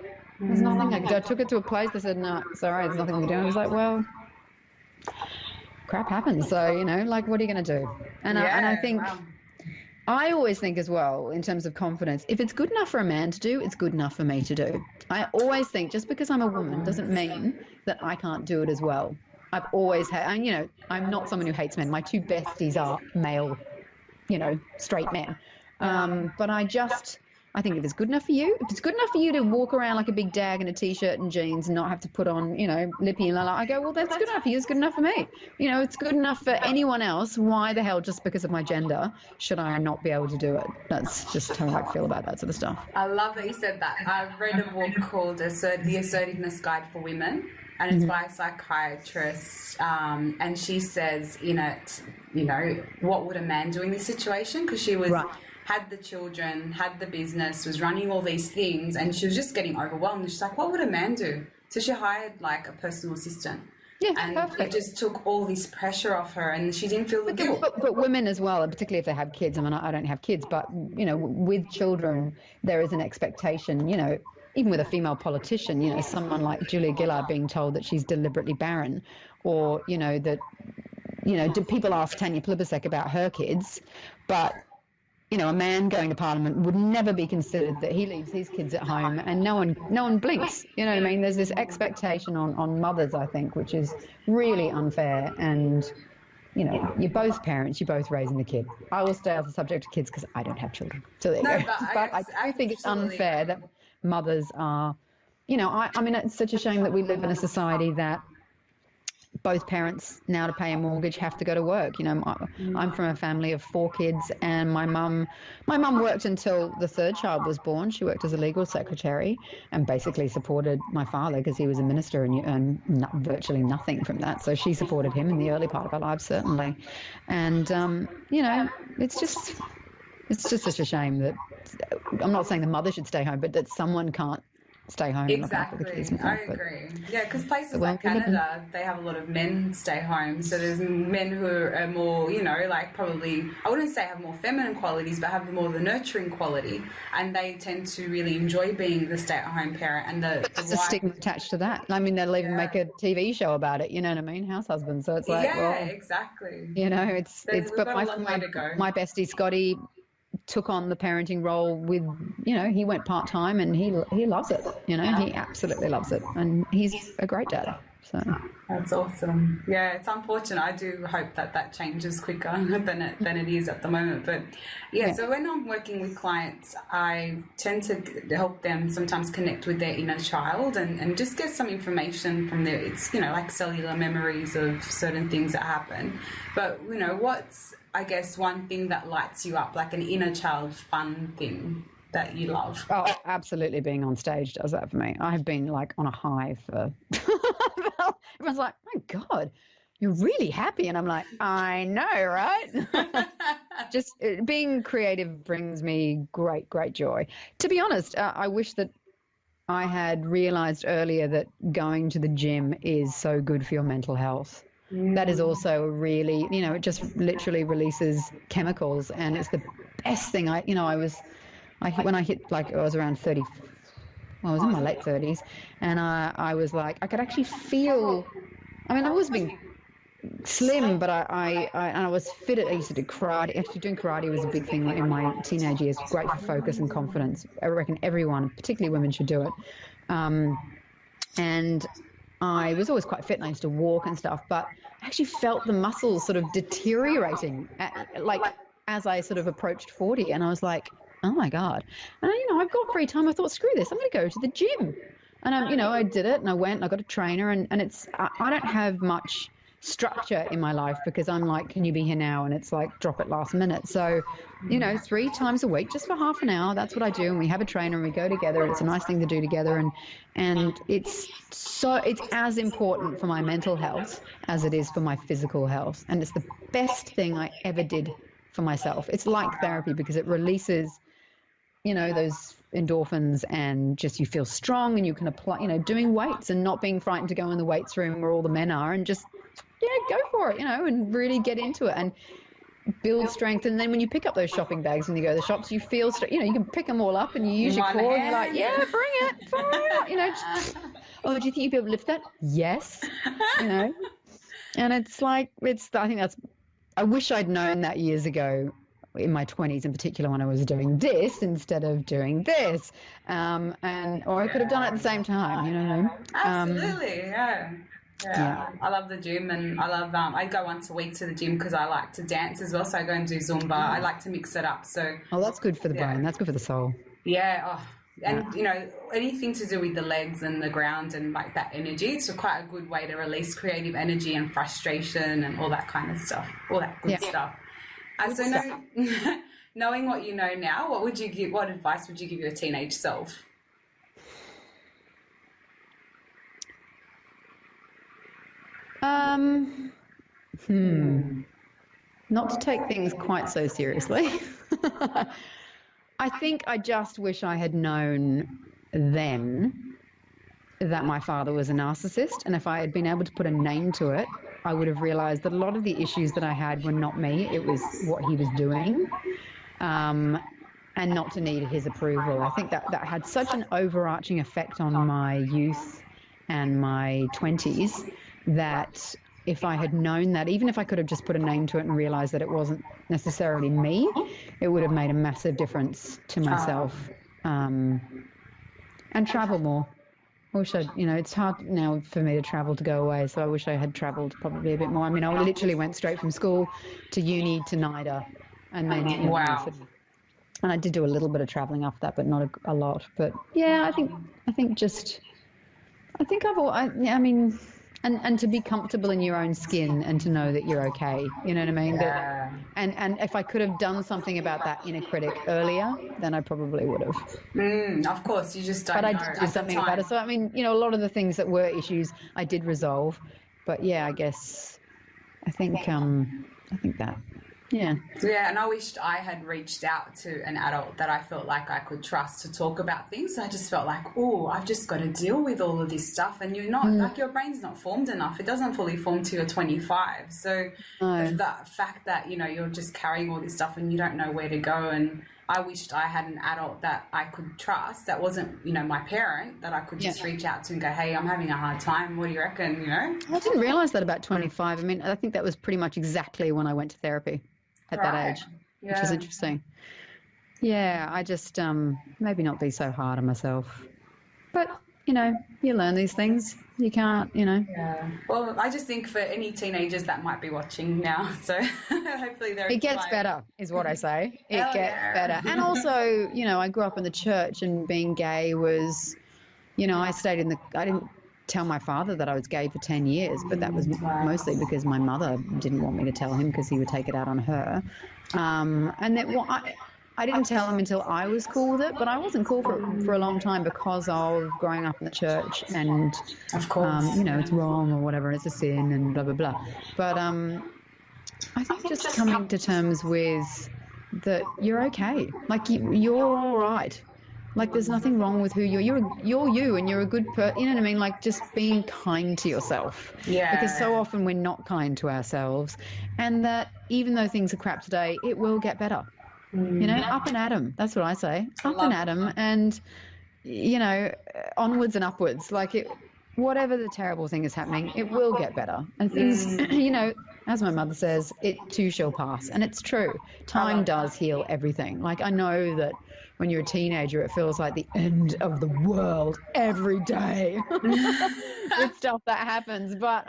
there's nothing I could do. I took it to a place, they said, no, sorry, there's nothing I can do. I was like, well, crap happens, so, like, what are you going to do? And I think... Wow. I always think as well, in terms of confidence, if it's good enough for a man to do, it's good enough for me to do. I always think just because I'm a woman doesn't mean that I can't do it as well. I've always had, and, you know, I'm not someone who hates men. My two besties are male, you know, straight men. But I think if it's good enough for you, if it's good enough for you to walk around like a big dag in a T-shirt and jeans and not have to put on, you know, lippy and la la, I go, well, that's good enough for you. It's good enough for me. You know, it's good enough for anyone else. Why the hell, just because of my gender, should I not be able to do it? That's just how I feel about that sort of stuff. I love that you said that. I've read a book called The Assertiveness Guide for Women, and it's by a psychiatrist, and she says in it, you know, what would a man do in this situation? Because she was... Right. Had the children, had the business, was running all these things, and she was just getting overwhelmed. She's like, what would a man do? So she hired like a personal assistant. Yeah, and perfect. It just took all this pressure off her, and she didn't feel the guilt. But women as well, particularly if they have kids. I mean, I don't have kids, but, you know, with children, there is an expectation, you know, even with a female politician, you know, someone like Julia Gillard being told that she's deliberately barren, or, you know, that, you know, do people ask Tanya Plibersek about her kids, but... You know, a man going to Parliament would never be considered that he leaves his kids at home and no one blinks. You know what I mean? There's this expectation on mothers, I think, which is really unfair. And, you know, you're both parents, you're both raising the kid. I will stay off the subject of kids because I don't have children. So there you go. But I do think it's unfair that mothers are, you know, I mean, it's such a shame that we live in a society that both parents now to pay a mortgage have to go to work. You know, I'm from a family of 4 kids, and my mum worked until the 3rd child was born. She worked as a legal secretary and basically supported my father because he was a minister, and you earn virtually nothing from that. So she supported him in the early part of our lives, certainly. And, you know, it's just such a shame that, I'm not saying the mother should stay home, but that someone can't stay home. Exactly, I agree. Yeah, because places like Canada, they have a lot of men stay home. So there's men who are more, you know, like probably, I wouldn't say have more feminine qualities, but have more of the nurturing quality. And they tend to really enjoy being the stay-at-home parent. And the there's a stigma attached to that. I mean, they'll even make a TV show about it, you know what I mean? House husbands. So it's like, well, exactly. You know, it's but got a long way to go. My bestie, Scotty, took on the parenting role with, you know, he went part-time and he loves it, you know, he absolutely loves it, and he's a great dad. So that's awesome. Yeah, it's unfortunate. I do hope that changes quicker than it is at the moment. But yeah, so when I'm working with clients, I tend to help them sometimes connect with their inner child and just get some information from their, it's, you know, like cellular memories of certain things that happen. But, you know, what's, I guess, one thing that lights you up, like an inner child fun thing that you love? Oh, absolutely. Being on stage does that for me. I've been like on a high for everyone's like, my God, you're really happy. And I'm like, I know, right? Just being creative brings me great joy. To be honest, I wish that I had realized earlier that going to the gym is so good for your mental health. That is also really, you know, it just literally releases chemicals, and it's the best thing. When I hit, like, I was around 30, well, I was in my late 30s, and I was like, I could actually feel, I mean, I was being slim, but I was fit. I used to do karate. Actually, doing karate was a big thing in my teenage years. Great for focus and confidence. I reckon everyone, particularly women, should do it. And I was always quite fit, and I used to walk and stuff, but I actually felt the muscles sort of deteriorating, as I sort of approached 40, and I was like, oh my God. And, you know, I've got free time. I thought, screw this, I'm going to go to the gym. And, you know, I did it, and I went, and I got a trainer, and it's, I don't have much structure in my life because I'm like, can you be here now? And it's like, drop it last minute. So, you know, 3 times a week, just for half an hour, that's what I do. And we have a trainer, and we go together. It's a nice thing to do together. And it's as important for my mental health as it is for my physical health. And it's the best thing I ever did for myself. It's like therapy because it releases, you know, those endorphins, and just you feel strong, and you can apply, you know, doing weights and not being frightened to go in the weights room where all the men are, and just, yeah, go for it, you know, and really get into it and build strength. And then when you pick up those shopping bags and you go to the shops, you feel, you know, you can pick them all up and you use your core, and you're like, yeah, bring it, fire it out, you know. Oh, do you think you'd be able to lift that? Yes, you know. And it's like, I think that's, I wish I'd known that years ago, in my 20s in particular, when I was doing this instead of doing this, or I could have done it at the same time, you know what I mean? Absolutely, yeah. Yeah, I love the gym, and I love I go once a week to the gym because I like to dance as well. So I go and do Zumba. I like to mix it up. So that's good for the brain. That's good for the soul. Yeah. Oh, and you know, anything to do with the legs and the ground and like that energy, it's quite a good way to release creative energy and frustration and all that kind of stuff, all that good stuff. So knowing what you know now, what advice would you give your teenage self? Not to take things quite so seriously. I think I just wish I had known then that my father was a narcissist, and if I had been able to put a name to it, I would have realized that a lot of the issues that I had were not me, it was what he was doing, and not to need his approval. I think that had such an overarching effect on my youth and my 20s that if I had known that, even if I could have just put a name to it and realized that it wasn't necessarily me, it would have made a massive difference to myself. And travel more. I wish it's hard now for me to travel to go away, so I wish I had traveled probably a bit more. I mean, I literally went straight from school to uni to NIDA, and then wow. And I did do a little bit of traveling after that, but not a lot. But yeah, I think And to be comfortable in your own skin and to know that you're okay, you know what I mean? Yeah. And if I could have done something about that inner critic earlier, then I probably would have. Of course, you just don't know. But I did do something about it. So, I mean, a lot of the things that were issues I did resolve. But yeah, I think that. Yeah. Yeah, and I wished I had reached out to an adult that I felt like I could trust to talk about things. I just felt like, I've just got to deal with all of this stuff, and you're not like, your brain's not formed enough. It doesn't fully form till you're 25. So the fact that you're just carrying all this stuff and you don't know where to go, and I wished I had an adult that I could trust that wasn't my parent, that I could just reach out to and go, hey, I'm having a hard time, what do you reckon? I didn't realize that about 25. I mean, I think that was pretty much exactly when I went to therapy. At that age, which is interesting. Yeah, I just maybe not be so hard on myself. But, you learn these things. You can't, Yeah. Well, I just think for any teenagers that might be watching now, so hopefully they're It gets better, is what I say. It gets better. And also, I grew up in the church, and being gay was, I didn't tell my father that I was gay for 10 years, but that was mostly because my mother didn't want me to tell him because he would take it out on her. And then I didn't tell him until I was cool with it, but I wasn't cool for a long time because of growing up in the church and, of course, it's wrong or whatever, it's a sin and blah, blah, blah. But I think just coming to terms with that you're okay. Like, you're all right. Like, there's nothing wrong with who you're you, and you're a good person. You know what I mean? Like, just being kind to yourself. Yeah. Because so often we're not kind to ourselves, and that even though things are crap today, it will get better. Up and at 'em. That's what I say. Up and at 'em, and onwards and upwards. Like, whatever the terrible thing is happening, it will get better. And things, as my mother says, it too shall pass, and it's true. Time does heal everything. Like, I know that when you're a teenager, it feels like the end of the world every day with stuff that happens. But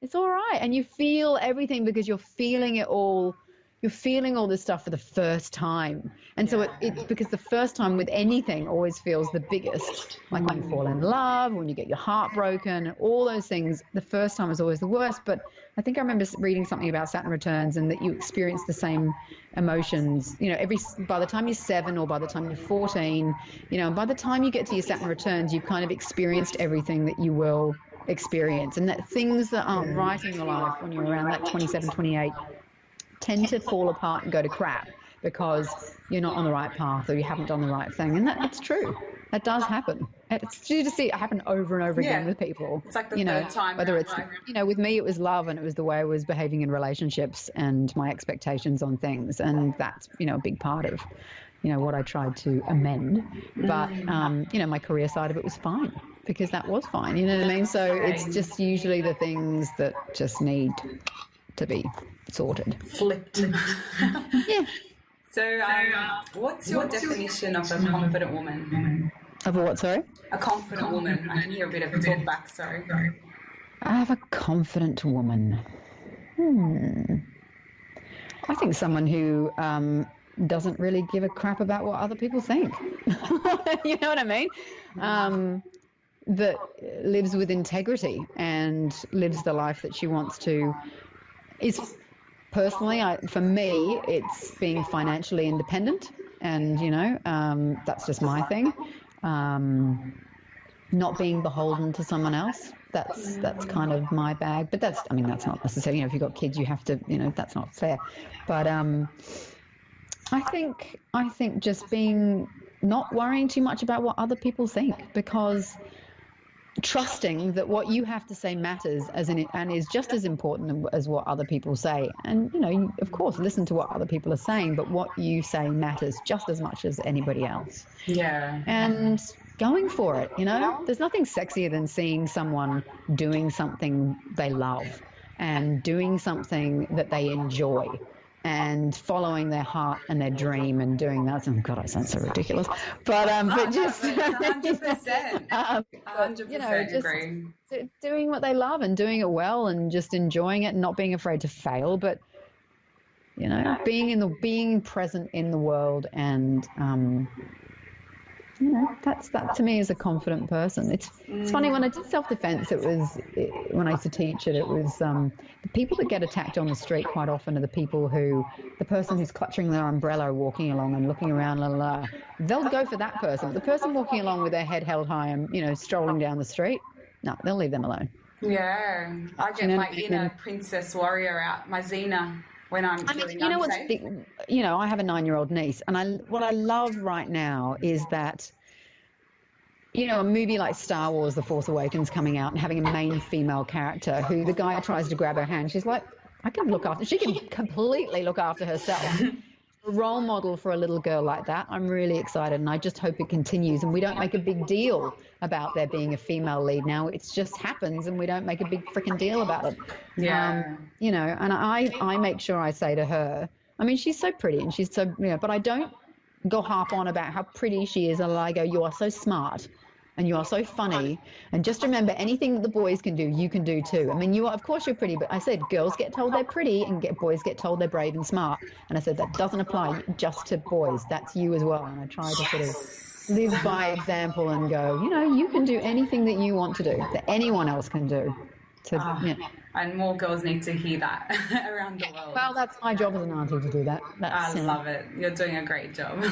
it's all right. And you feel everything because you're feeling it all. You're feeling all this stuff for the first time. And so it's because the first time with anything always feels the biggest. Like when you fall in love, when you get your heart broken, all those things, the first time is always the worst. But I think I remember reading something about Saturn returns and that you experience the same emotions, by the time you're 7 or by the time you're 14, by the time you get to your Saturn returns, you've kind of experienced everything that you will experience. And that things that aren't right in your life when you're around that 27, 28, tend to fall apart and go to crap because you're not on the right path or you haven't done the right thing. And that's true. That does happen. It's you just see it happen over and over again with people. It's like the third time. Whether it's, with me it was love, and it was the way I was behaving in relationships and my expectations on things. And that's, a big part of, what I tried to amend. But, my career side of it was fine because that was fine. You know what I mean? So it's just usually the things that just need to be sorted. Flipped. Yeah. So what's your definition of a confident woman? Of a what, sorry? A confident woman. I can hear a bit of a talk back, sorry. I have a confident woman. I think someone who doesn't really give a crap about what other people think. You know what I mean? That lives with integrity and lives the life that she wants to. Is personally, for me, it's being financially independent, and that's just my thing. Not being beholden to someone else. That's kind of my bag. But that's not necessarily. If you've got kids, you have to. That's not fair. But I think just being not worrying too much about what other people think, because trusting that what you have to say matters and is just as important as what other people say. And, of course, listen to what other people are saying, but what you say matters just as much as anybody else. Yeah. And going for it, there's nothing sexier than seeing someone doing something they love and doing something that they enjoy and following their heart and their dream and doing that. Oh God, I sound so ridiculous. But just 100%. 100% agree. Doing what they love and doing it well and just enjoying it and not being afraid to fail, but being present in the world and that to me is a confident person. It's funny, when I did self-defense, when I used to teach it, it was the people that get attacked on the street quite often are the person who's clutching their umbrella, walking along and looking around, they'll go for that person. But the person walking along with their head held high and strolling down the street, no, they'll leave them alone. Yeah, I get my inner princess warrior out, my Xena. When I'm feeling unsafe. I have a 9-year-old niece, and what I love right now is that, a movie like Star Wars, The Force Awakens coming out and having a main female character who the guy tries to grab her hand, she's like, she can completely look after herself. A role model for a little girl like that, I'm really excited, and I just hope it continues and we don't make a big deal about there being a female lead now. It just happens and we don't make a big freaking deal about it. Yeah. And I make sure I say to her, she's so pretty and she's so, but I don't go harp on about how pretty she is. I go, you are so smart and you are so funny, and just remember, anything that the boys can do, you can do too. Of course you're pretty, but I said girls get told they're pretty and boys get told they're brave and smart. And I said that doesn't apply just to boys. That's you as well. And I try to sort of live by example and go, you can do anything that you want to do, that anyone else can do. And more girls need to hear that around the world. Well, that's my job as an auntie to do that. I love it. You're doing a great job.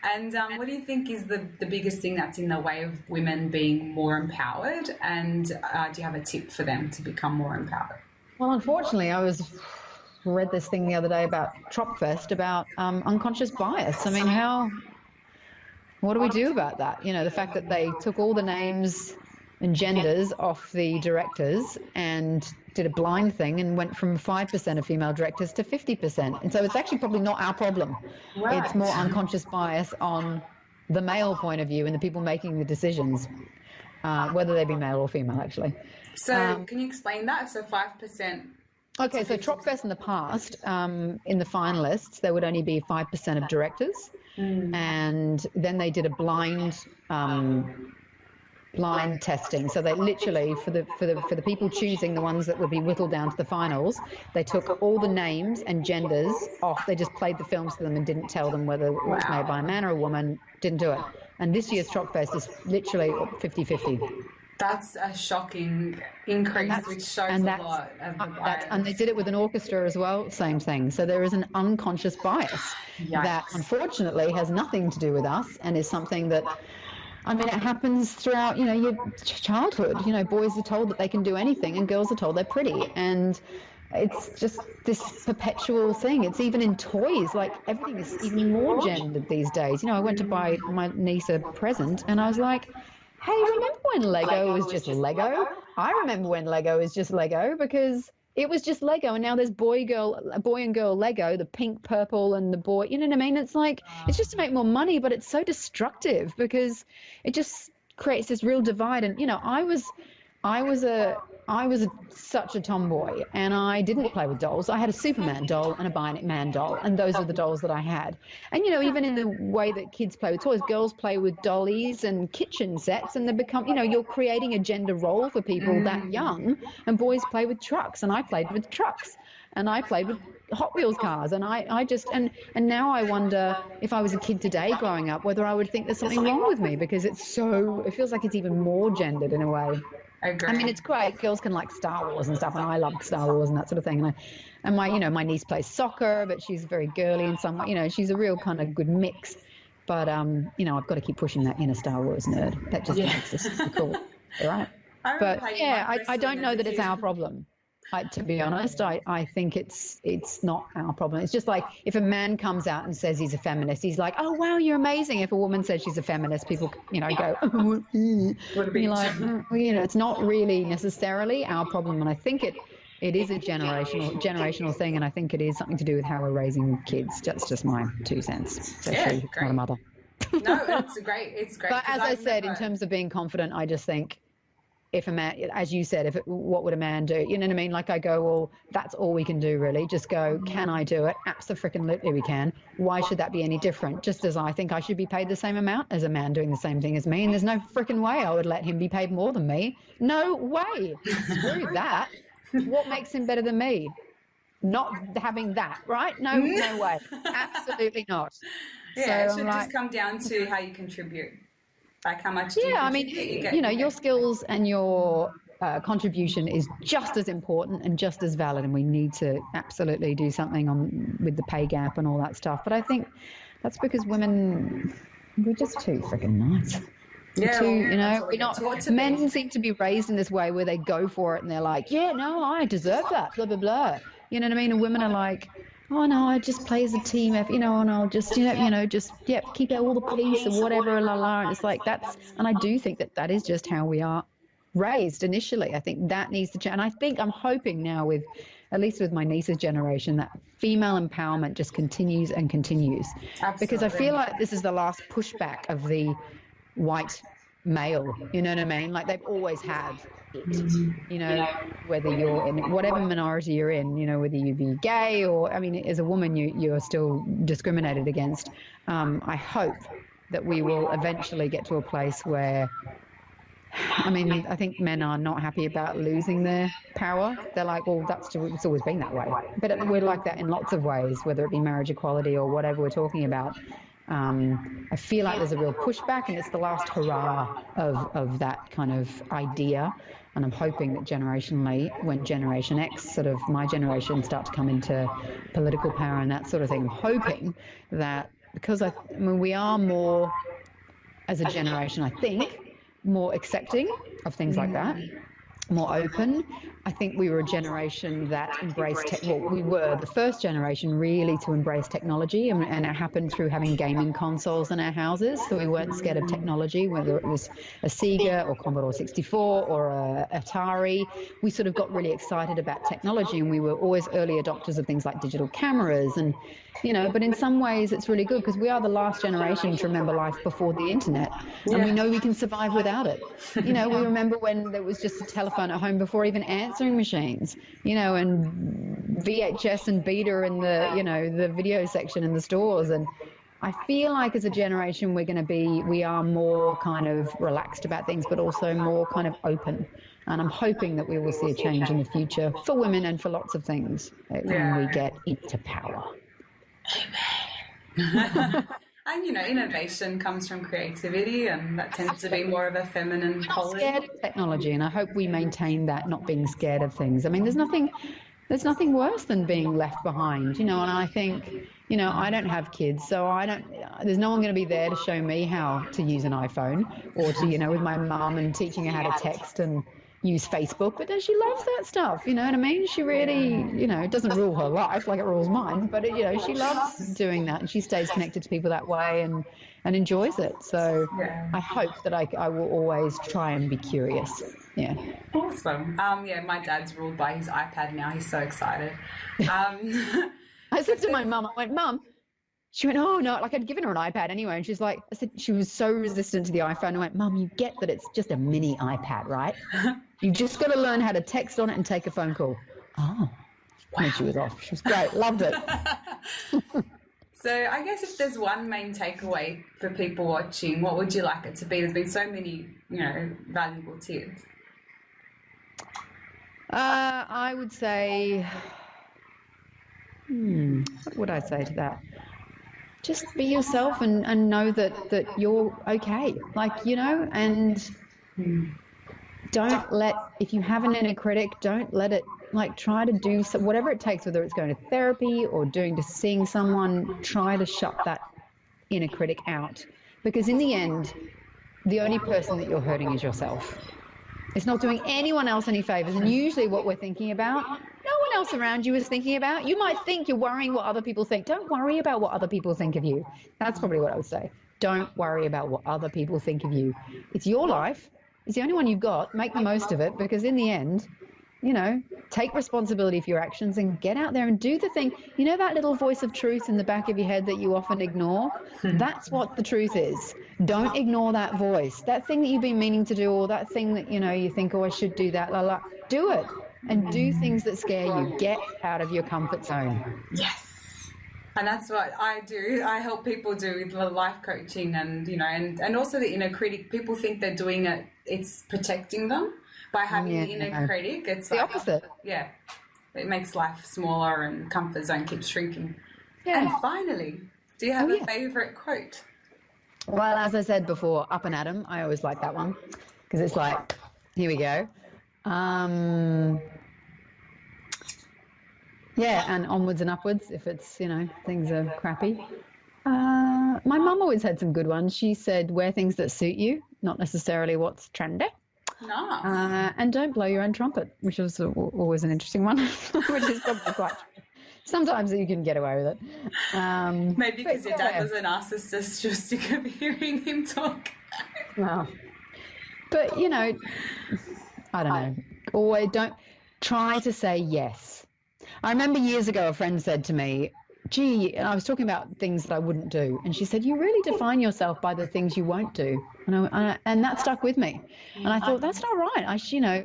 And what do you think is the biggest thing that's in the way of women being more empowered? And do you have a tip for them to become more empowered? Well, unfortunately, I read this thing the other day about Tropfest, about unconscious bias. What do we do about that? The fact that they took all the names and genders off the directors and did a blind thing and went from 5% of female directors to 50%. And so it's actually probably not our problem. Right. It's more unconscious bias on the male point of view and the people making the decisions, whether they be male or female, actually. So can you explain that? So 5%. Okay, so Tropfest in the past, in the finalists, there would only be 5% of directors. And then they did a blind testing. So they literally, for the people choosing the ones that would be whittled down to the finals, they took all the names and genders off. They just played the films to them and didn't tell them whether it was made by a man or a woman. Didn't do it. And this year's Tropfest is literally 50-50. That's a shocking increase, which shows a lot of the bias. And they did it with an orchestra as well, same thing. So there is an unconscious bias that unfortunately has nothing to do with us and is something that, it happens throughout, your childhood. Boys are told that they can do anything and girls are told they're pretty. And it's just this perpetual thing. It's even in toys, like everything is even more gendered these days. I went to buy my niece a present and I was like, hey, remember when Lego was just Lego? I remember when Lego was just Lego because it was just Lego, and now there's boy and girl Lego, the pink, purple, and the boy. You know what I mean? It's like, it's just to make more money, but it's so destructive because it just creates this real divide. And I I was such a tomboy, and I didn't play with dolls. I had a Superman doll and a Bionic Man doll, and those were the dolls that I had. And, you know, even in the way that kids play with toys, girls play with dollies and kitchen sets, and they become, you know, you're creating a gender role for people that young, and boys play with trucks, and I played with trucks, and I played with Hot Wheels cars, and I just, and now I wonder if I was a kid today growing up, whether I would think there's something wrong with me, because it feels like it's even more gendered in a way. I agree. I mean, it's great. Girls can like Star Wars and stuff, and I love Star Wars and that sort of thing. And my, you know, my niece plays soccer, but she's very girly in some way. You know, she's a real kind of good mix. But you know, I've got to keep pushing that inner Star Wars nerd. That just makes us cool, all right? But yeah, I don't know that it's our problem. To be honest, I think it's not our problem. It's just like if a man comes out and says he's a feminist, he's like, oh, wow, you're amazing. If a woman says she's a feminist, people, you know, go, oh, you're like, well, you know, it's not really necessarily our problem. And I think it is a generational thing. And I think it is something to do with how we're raising kids. That's just my 2 cents. Especially not a mother. No, it's great. It's great. But as I said, in terms of being confident, I just think, if a man, as you said, what would a man do? You know what I mean? Like I go, well, that's all we can do really. Just go, can I do it? Abso-freaking-lutely we can. Why should that be any different? Just as I think I should be paid the same amount as a man doing the same thing as me. And there's no freaking way I would let him be paid more than me. No way. Screw that. What makes him better than me? Not having that, right? No way. Absolutely not. Yeah, so it should just come down to how you contribute. Like how much do you I mean, you know, your skills and your contribution is just as important and just as valid, and we need to absolutely do something with the pay gap and all that stuff. But I think that's because women, we're just too freaking nice. Yeah, you know, we're not. Men seem to be raised in this way where they go for it and they're like, yeah, no, I deserve that, blah blah blah. You know what I mean? And women are like, oh no, I just play as a team, you know, and I'll just, keep out all the peace and whatever, la la. And it's like and I do think that is just how we are raised initially. I think that needs to change. And I think I'm hoping now at least with my niece's generation, that female empowerment just continues and continues. Absolutely. Because I feel like this is the last pushback of the white male, you know what I mean? Like they've always had it, you know, whether you're in whatever minority you're in, you know, whether you be gay or, I mean, as a woman, you're still discriminated against. I hope that we will eventually get to a place where, I mean, I think men are not happy about losing their power. They're like, well, it's always been that way. But we're like that in lots of ways, whether it be marriage equality or whatever we're talking about. I feel like there's a real pushback, and it's the last hurrah of that kind of idea. And I'm hoping that generationally, when Generation X, sort of my generation, start to come into political power and that sort of thing, I'm hoping that, because I mean, we are more, as a generation, I think, more accepting of things like that, more open. I think we were a generation that embraced we were the first generation really to embrace technology, and it happened through having gaming consoles in our houses, so we weren't scared of technology, whether it was a Sega or Commodore 64 or a Atari. We sort of got really excited about technology, and we were always early adopters of things like digital cameras, and you know, but in some ways it's really good because we are the last generation to remember life before the internet, and we know we can survive without it. You know, we remember when there was just a telephone at home before even answering machines, you know, and VHS and beta in the, you know, the video section in the stores. And I feel like as a generation we are more kind of relaxed about things, but also more kind of open. And I'm hoping that we will see a change in the future for women and for lots of things when we get into power. Amen. And, you know, innovation comes from creativity, and that tends to be more of a feminine quality. I'm scared of technology, and I hope we maintain that, not being scared of things. I mean, there's nothing worse than being left behind, you know, and I think, you know, I don't have kids, so there's no one going to be there to show me how to use an iPhone, or to, you know, with my mum and teaching her how to text and use Facebook, but she loves that stuff, you know what I mean? She really, you know, it doesn't rule her life like it rules mine, but you know, she loves doing that, and she stays connected to people that way and enjoys it. So I hope that I will always try and be curious. Yeah. Awesome. My dad's ruled by his iPad now. He's so excited. I said to my mum, I went, Mum, she went, oh no, like I'd given her an iPad anyway, and she's like, I said, she was so resistant to the iPhone. I went, Mum, you get that it's just a mini iPad, right? You just got to learn how to text on it and take a phone call. Oh, wow. And she was off. She was great. Loved it. So I guess if there's one main takeaway for people watching, what would you like it to be? There's been so many, valuable tips. I would say, what would I say to that? Just be yourself and know that you're okay. And don't let, if you have an inner critic, don't let it, try to do whatever it takes, whether it's going to therapy or seeing someone, try to shut that inner critic out. Because in the end, the only person that you're hurting is yourself. It's not doing anyone else any favors. And usually what we're thinking about, no one else around you is thinking about. You might think you're worrying what other people think. Don't worry about what other people think of you. That's probably what I would say. Don't worry about what other people think of you. It's your life. It's the only one you've got. Make the most of it, because in the end, take responsibility for your actions and get out there and do the thing. That little voice of truth in the back of your head that you often ignore? That's what the truth is. Don't ignore that voice. That thing that you've been meaning to do, or that thing that, you think, oh, I should do that. Do it. And do things that scare you. Get out of your comfort zone. Yes. And that's what I do. I help people do with life coaching and also the inner critic. People think they're doing it, it's protecting them. By having the inner critic, it's the opposite. Yeah. It makes life smaller and comfort zone keeps shrinking. Yeah. And finally, do you have a favourite quote? Well, as I said before, Up and Atom. I always like that one because it's like, here we go. And onwards and upwards if it's, things are crappy. My mum always had some good ones. She said, wear things that suit you, not necessarily what's trendy. Nice. And don't blow your own trumpet, which was always an interesting one, which is probably quite true. Sometimes you can get away with it. Maybe because your dad was a narcissist, you're sick of hearing him talk. Well, but, I don't know. Always don't try to say yes. I remember years ago a friend said to me, gee, and I was talking about things that I wouldn't do. And she said, you really define yourself by the things you won't do. And that stuck with me. And I thought, that's not right.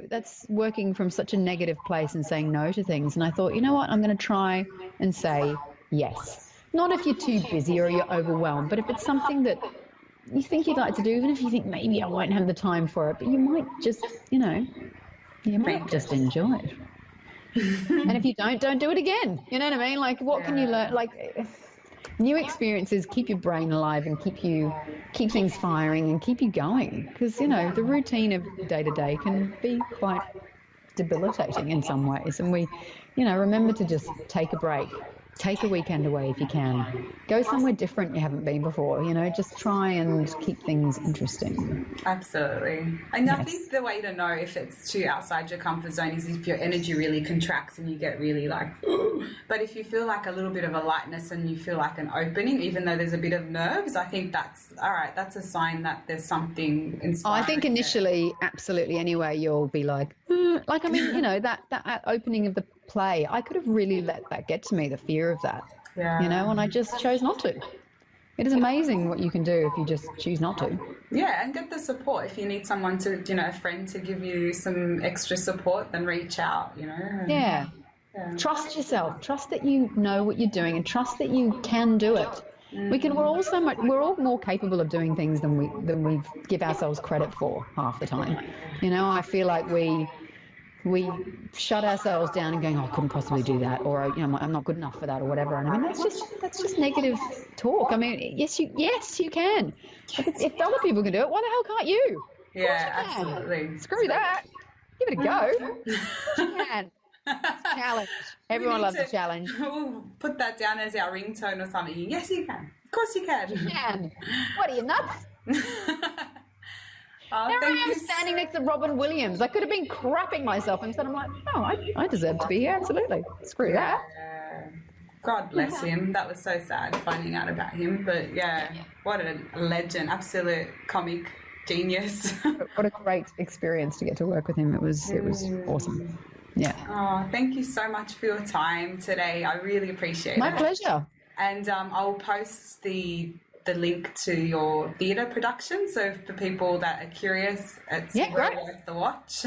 That's working from such a negative place and saying no to things. And I thought, you know what, I'm going to try and say yes. Not if you're too busy or you're overwhelmed, but if it's something that you think you'd like to do, even if you think maybe I won't have the time for it, but you might just, just enjoy it. And if you don't do it again. You know what I mean? What can you learn? New experiences keep your brain alive and keep things firing and keep you going. Because, the routine of day to day can be quite debilitating in some ways. And we, remember to just take a break. Take a weekend away if you can. Go somewhere different you haven't been before. Just try and keep things interesting. Absolutely. And I think the way to know if it's too outside your comfort zone is if your energy really contracts and you get really but if you feel like a little bit of a lightness and you feel like an opening, even though there's a bit of nerves, I think that's all right. That's a sign that there's something inspiring. I think initially, absolutely. Anyway, you'll be that opening of the play, I could have really let that get to me, the fear of that, and I just chose not to. It is amazing what you can do if you just choose not to. Yeah, and get the support. If you need someone to, a friend to give you some extra support, then reach out, Yeah. Trust yourself. Trust that you know what you're doing and trust that you can do it. We're all more capable of doing things than we give ourselves credit for half the time. I feel like we shut ourselves down and going, oh, I couldn't possibly do that, or I'm not good enough for that, or whatever. And that's just negative talk. Yes, you can. If other people can do it, why the hell can't you? Yeah, absolutely. Screw that. Give it a go. You can. Challenge. Everyone loves a challenge. We'll put that down as our ringtone or something. Yes, you can. Of course you can. You can. What are you, nuts? There I am standing next to Robin Williams. I could have been crapping myself. Instead, I'm like, I deserve to be here. Absolutely. Screw that. God bless him. That was so sad finding out about him. But what a legend. Absolute comic genius. What a great experience to get to work with him. It was awesome. Yeah. Oh, thank you so much for your time today. I really appreciate it. My pleasure. And I'll post the the link to your theatre production. So for people that are curious, it's well worth the watch.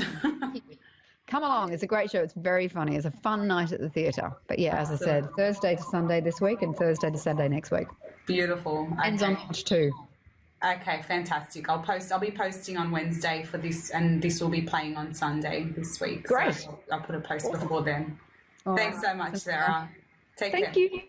Come along. It's a great show. It's very funny. It's a fun night at the theatre. But yeah, as I said, Thursday to Sunday this week and Thursday to Saturday next week. Beautiful. Ends on March 2. Okay, fantastic. I'll be posting on Wednesday for this, and this will be playing on Sunday this week. Great. So I'll put a post before then. Thanks so much, Sarah. Take care. Thank you.